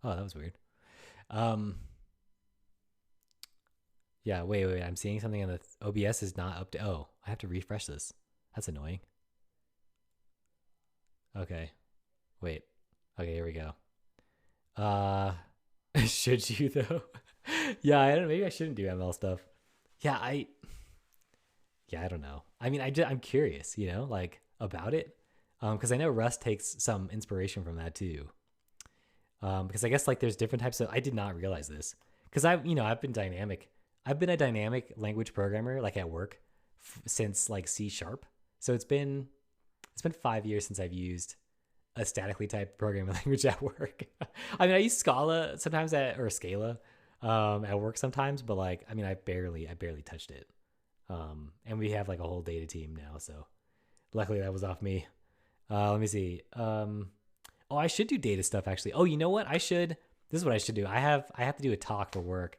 that was weird. Um, yeah, wait. I'm seeing something on the OBS is not up to. Oh, I have to refresh this. That's annoying. Okay, wait. Okay, here we go. Uh, should you though? Yeah, I don't. Maybe I shouldn't do ML stuff. Yeah, I don't know. I mean, I'm curious, like about it, because I know Rust takes some inspiration from that too. Because I guess like there's different types of. I did not realize this because I've been dynamic. I've been a dynamic language programmer like at work since like C sharp. So it's been 5 years since I've used a statically typed programming language at work. I mean, I use Scala sometimes or Scala at work sometimes, but like I mean, I barely touched it. And we have like a whole data team now, so luckily that was off me. Let me see. Oh, I should do data stuff actually. Oh, you know what? This is what I should do. I have to do a talk for work,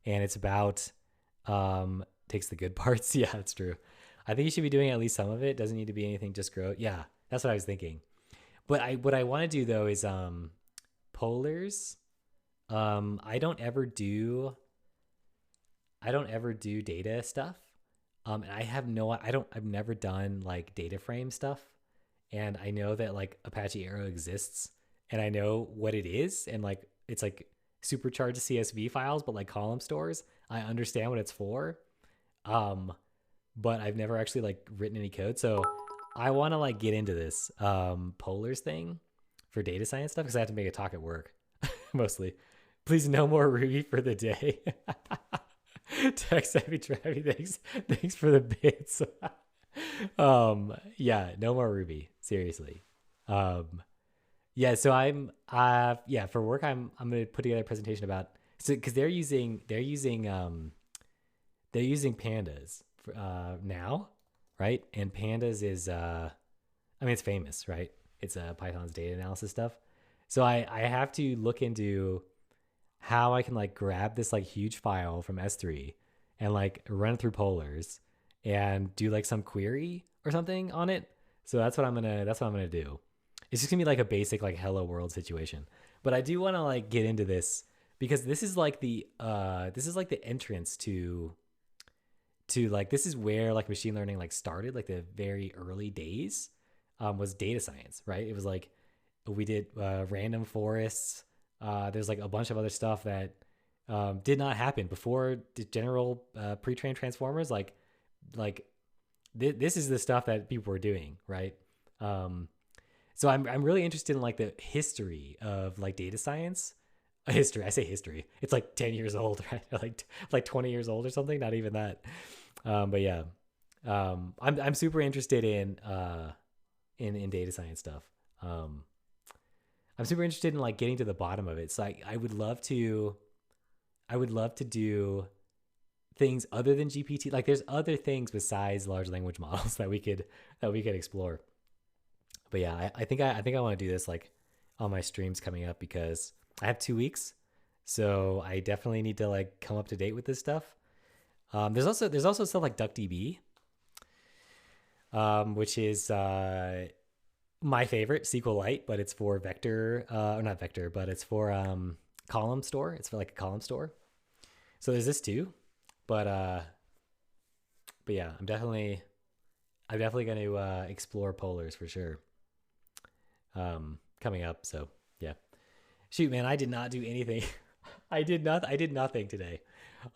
and it's about takes the good parts. Yeah, that's true. I think you should be doing at least some of it. Doesn't need to be anything just grow. Yeah, that's what I was thinking. But what I want to do though is polars. I don't ever do I don't ever do data stuff. And I have no, I've never done like data frame stuff. And I know that like Apache Arrow exists and I know what it is. And like, it's like supercharged CSV files, but like column stores. I understand what it's for. Um, but I've never actually like written any code. So I want to like get into this polars thing for data science stuff because I have to make a talk at work mostly. Please, no more Ruby for the day. Tech savvy Travi, thanks for the bits. Yeah, no more Ruby, seriously. Yeah, so yeah, for work I'm gonna put together a presentation about, so because they're using pandas for, now, right? And pandas is I mean, it's famous, right? It's Python's data analysis stuff. So I have to look into how I can like grab this like huge file from S3 and like run it through polars and do like some query or something on it. So that's what I'm gonna do. It's just gonna be like a basic like hello world situation. But I do want to like get into this because this is like the entrance to like, this is where like machine learning like started, like the very early days, was data science, right? It was like we did random forests. There's like a bunch of other stuff that did not happen before the general pre-trained transformers. This is the stuff that people were doing, right? So I'm really interested in like the history of like data science. History, I say history. It's like 10 years old, right? like 20 years old or something. Not even that. But yeah, I'm super interested in data science stuff. I'm super interested in like getting to the bottom of it. So I would love to do things other than GPT. Like there's other things besides large language models that we could explore. But yeah, I think I want to do this like on my streams coming up because I have 2 weeks. So I definitely need to like come up to date with this stuff. There's also stuff like DuckDB, which is my favorite, SQLite, but it's for vector, or not vector, but it's for column store. It's for like a column store. So there's this too, but yeah, I'm definitely going to explore polars for sure. Coming up. So yeah, shoot, man, I did not do anything. I did nothing today.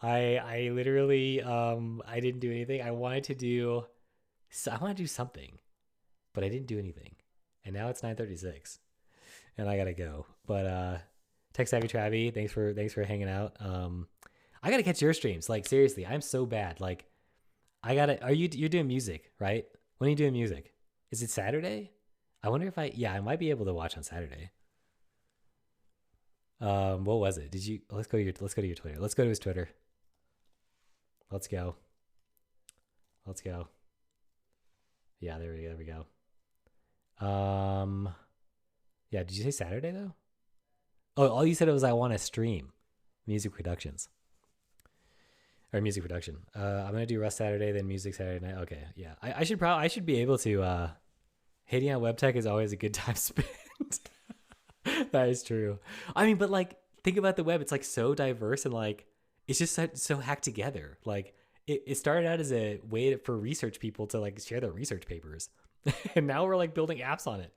I literally, I didn't do anything. I want to do something, but I didn't do anything. And now it's 9:36 and I gotta go. But, Tech Savvy Travi, thanks for hanging out. I gotta catch your streams. Like seriously, I'm so bad. Like you're doing music, right? When are you doing music? Is it Saturday? I wonder if I might be able to watch on Saturday. What was it? Let's go to your Twitter. Let's go to his Twitter. Let's go. Yeah, there we go. Yeah, did you say Saturday though? Oh, all you said was I want to stream music production. I'm gonna do Rust Saturday, then music Saturday night. Okay, yeah. I should be able to. Hating on web tech is always a good time spent. That is true. I mean, but like, think about the web. It's like so diverse and like it's just so hacked together. Like it started out as a way for research people to like share their research papers, and now we're like building apps on it.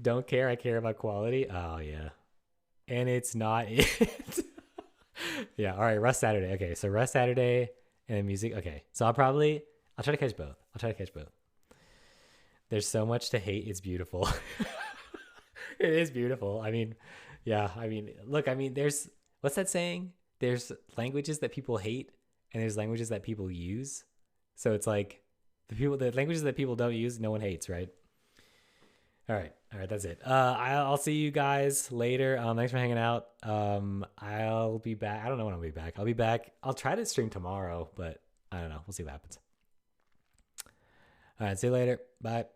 Don't care. I care about quality. Oh yeah, and it's not it. Yeah. All right. Rust Saturday. Okay. So Rust Saturday and then music. Okay. So I'll try to catch both. There's so much to hate. It's beautiful. It is beautiful. I mean, yeah. I mean, look. I mean, what's that saying? There's languages that people hate, and there's languages that people use. So it's like the languages that people don't use, no one hates, right? All right. That's it. I'll see you guys later. Thanks for hanging out. I'll be back. I don't know when I'll be back. I'll be back. I'll try to stream tomorrow, but I don't know. We'll see what happens. All right. See you later. Bye.